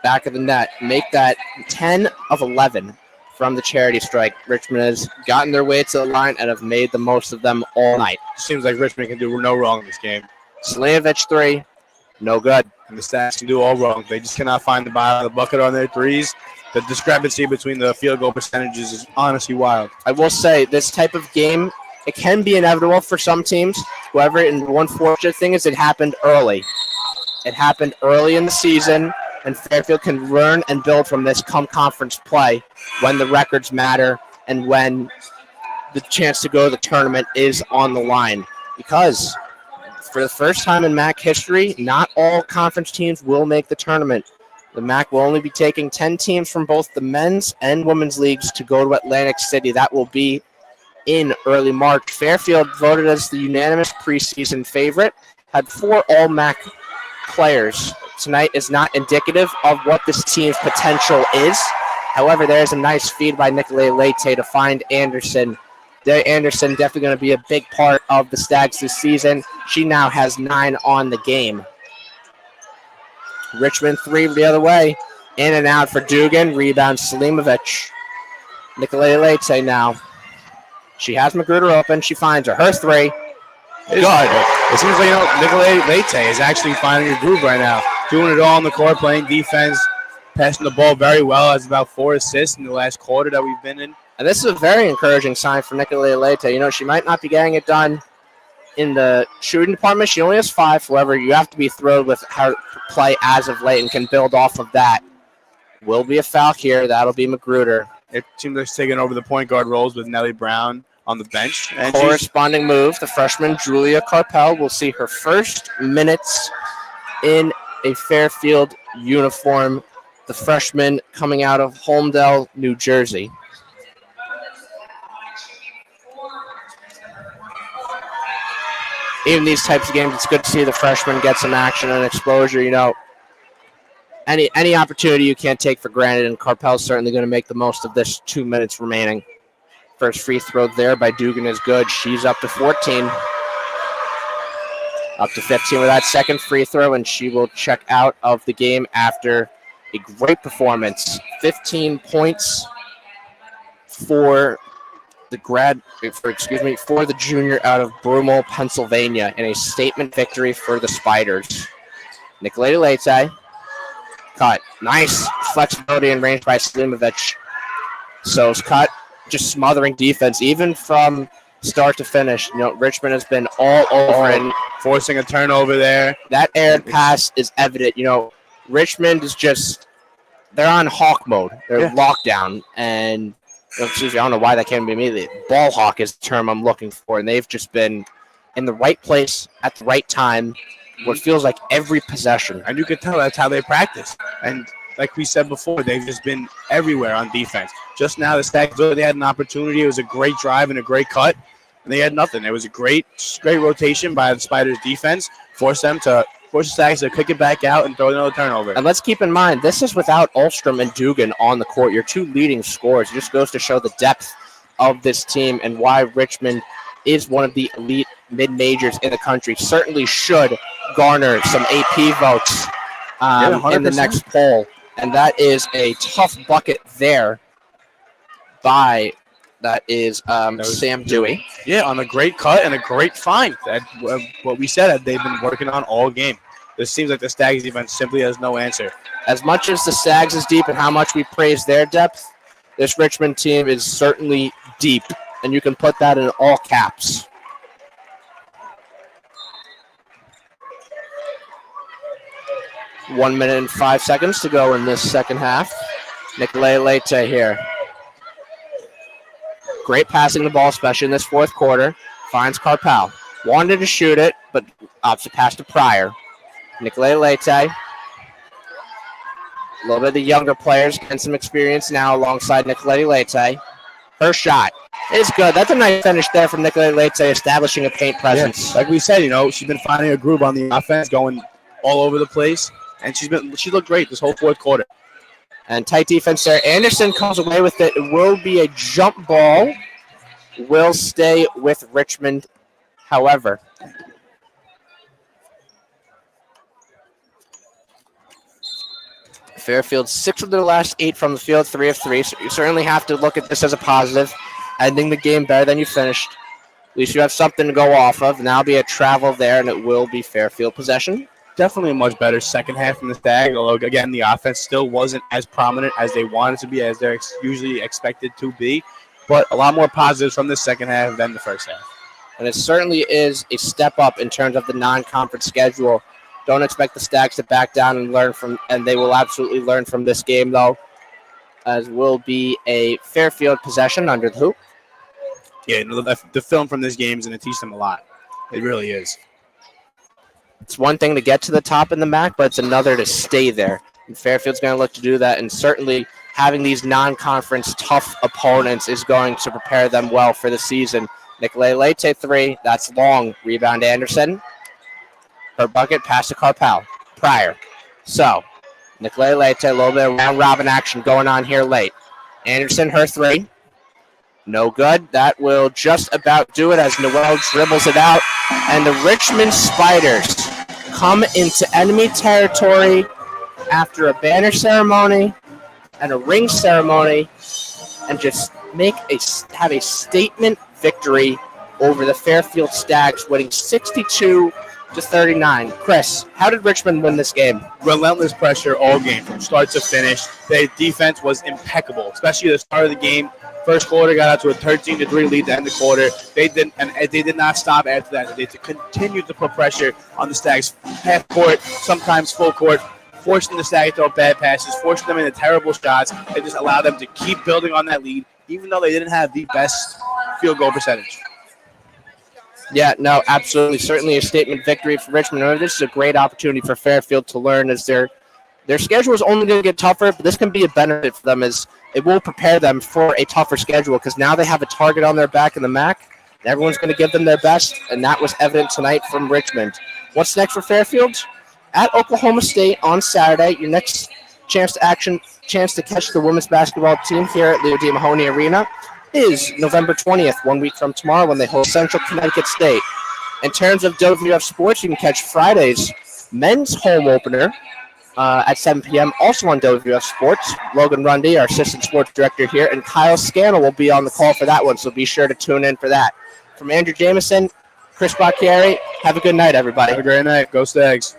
back of the net. Make that 10 of 11 from the charity strike. Richmond has gotten their way to the line and have made the most of them all night. Seems like Richmond can do no wrong in this game. Slimovich 3, no good. And the Stags can do all wrong. They just cannot find the bottom of the bucket on their threes. The discrepancy between the field goal percentages is honestly wild. I will say, this type of game, it can be inevitable for some teams. However, and one fortunate thing is it happened early. It happened early in the season, and Fairfield can learn and build from this come conference play when the records matter and when the chance to go to the tournament is on the line. Because for the first time in MAC history, not all conference teams will make the tournament. The MAC will only be taking 10 teams from both the men's and women's leagues to go to Atlantic City. That will be in early March. Fairfield voted as the unanimous preseason favorite, had 4 all-MAC players. Tonight is not indicative of what this team's potential is. However, there's a nice feed by Nicolai Leite to find Anderson. Anderson definitely going to be a big part of the Stags this season. She now has 9 on the game. Richmond 3 the other way. In and out for Dugan. Rebound Slimovich. Nicolai Leite now. She has Magruder open. She finds her. Her 3. Good. It seems like Nicolai Leite is actually finding her groove right now. Doing it all on the court, playing defense, passing the ball very well. Has about 4 assists in the last quarter that we've been in. And this is a very encouraging sign for Nicolai Leite. She might not be getting it done in the shooting department. She only has 5. However, you have to be thrilled with her play as of late and can build off of that. Will be a foul here. That'll be Magruder. It seems like she's taking over the point guard roles with Nellie Brown on the bench. And corresponding move, the freshman Julia Carpel will see her first minutes in a Fairfield uniform the freshman coming out of Holmdel, New Jersey. Even these types of games, it's good to see the freshman get some action and exposure. Any opportunity you can't take for granted, and Carpel's certainly going to make the most of this 2 minutes remaining. First free throw there by Dugan is good. She's up to 14. Up to 15 with that second free throw, and she will check out of the game after a great performance. 15 points for the junior out of Broomall, Pennsylvania, in a statement victory for the Spiders. Nicoletta Leite, cut. Nice flexibility and range by Slimovic. So's cut, just smothering defense, even from start to finish. Richmond has been all over and forcing a turnover there. That aired pass is evident. Richmond is they're on hawk mode. They're lockdown, and I don't know why that can't be immediately. Ball hawk is the term I'm looking for, and they've just been in the right place at the right time. What feels like every possession. And you could tell that's how they practice. And like we said before, they've just been everywhere on defense. Just now, the Stags, they had an opportunity. It was a great drive and a great cut, and they had nothing. It was a great rotation by the Spiders' defense, force the Stags to kick it back out and throw another turnover. And let's keep in mind, this is without Ulstrom and Dugan on the court, your two leading scorers. It just goes to show the depth of this team and why Richmond is one of the elite mid-majors in the country. Certainly should garner some AP votes in the next poll. And that is a tough bucket there by Sam Dewey. Yeah, on a great cut and a great find. That what we said they've been working on all game. This seems like the Stags defense simply has no answer. As much as the Stags is deep and how much we praise their depth, this Richmond team is certainly deep, and you can put that in all caps. One minute and 5 seconds to go in this second half. Nicoletta Leite here. Great passing the ball, especially in this fourth quarter. Finds Carpel. Wanted to shoot it, but opposite pass to Pryor. Nicoletta Leite. A little bit of the younger players getting some experience now alongside Nicoletta Leite. Her shot is good. That's a nice finish there from Nicoletta Leite, establishing a paint presence. Yeah, like we said, she's been finding a groove on the offense, going all over the place, and she looked great this whole fourth quarter. And tight defense there. Anderson comes away with it. It will be a jump ball. Will stay with Richmond, however. Fairfield 6 of their last 8 from the field, 3 of 3. So you certainly have to look at this as a positive. Ending the game better than you finished. At least you have something to go off of. Now be a travel there, and it will be Fairfield possession. Definitely a much better second half from the Stag, although, again, the offense still wasn't as prominent as they wanted to be, as they're usually expected to be. But a lot more positives from the second half than the first half. And it certainly is a step up in terms of the non-conference schedule. Don't expect the Stags to back down and learn from, and they will absolutely learn from this game, though, as will be a Fairfield possession under the hoop. Yeah, the film from this game is going to teach them a lot. It really is. It's one thing to get to the top in the MAC, but it's another to stay there. And Fairfield's going to look to do that, and certainly having these non-conference tough opponents is going to prepare them well for the season. Nicoletta Leite 3, that's long. Rebound Anderson. Her bucket, pass to Carpel. Pryor. So, Nicoletta Leite, a little bit of round-robin action going on here late. Anderson, her 3. No good. That will just about do it as Noel dribbles it out. And the Richmond Spiders come into enemy territory after a banner ceremony and a ring ceremony and just have a statement victory over the Fairfield Stags, winning 62-39. Chris, how did Richmond win this game? Relentless pressure all game from start to finish. Their defense was impeccable, especially at the start of the game. First quarter got out to a 13-3 lead to end the quarter. They did not stop after that. They continued to put pressure on the Stags, half court, sometimes full court, forcing the Stags to throw bad passes, forcing them into terrible shots. They just allowed them to keep building on that lead, even though they didn't have the best field goal percentage. Yeah, no, absolutely. Certainly a statement victory for Richmond. This is a great opportunity for Fairfield to learn as they're Their schedule is only going to get tougher, but this can be a benefit for them as it will prepare them for a tougher schedule because now they have a target on their back in the MAC. And everyone's going to give them their best, and that was evident tonight from Richmond. What's next for Fairfield? At Oklahoma State on Saturday, your next chance to catch the women's basketball team here at Leo D. Mahoney Arena is November 20th, 1 week from tomorrow, when they host Central Connecticut State. In terms of WVOF Sports, you can catch Friday's men's home opener at 7 p.m. also on WVOF Sports. Logan Rundy, our assistant sports director here, and Kyle Scannell will be on the call for that one, so be sure to tune in for that. From Andrew Jamison, Chris Bacchieri, have a good night, everybody. Have a great night. Go Stags.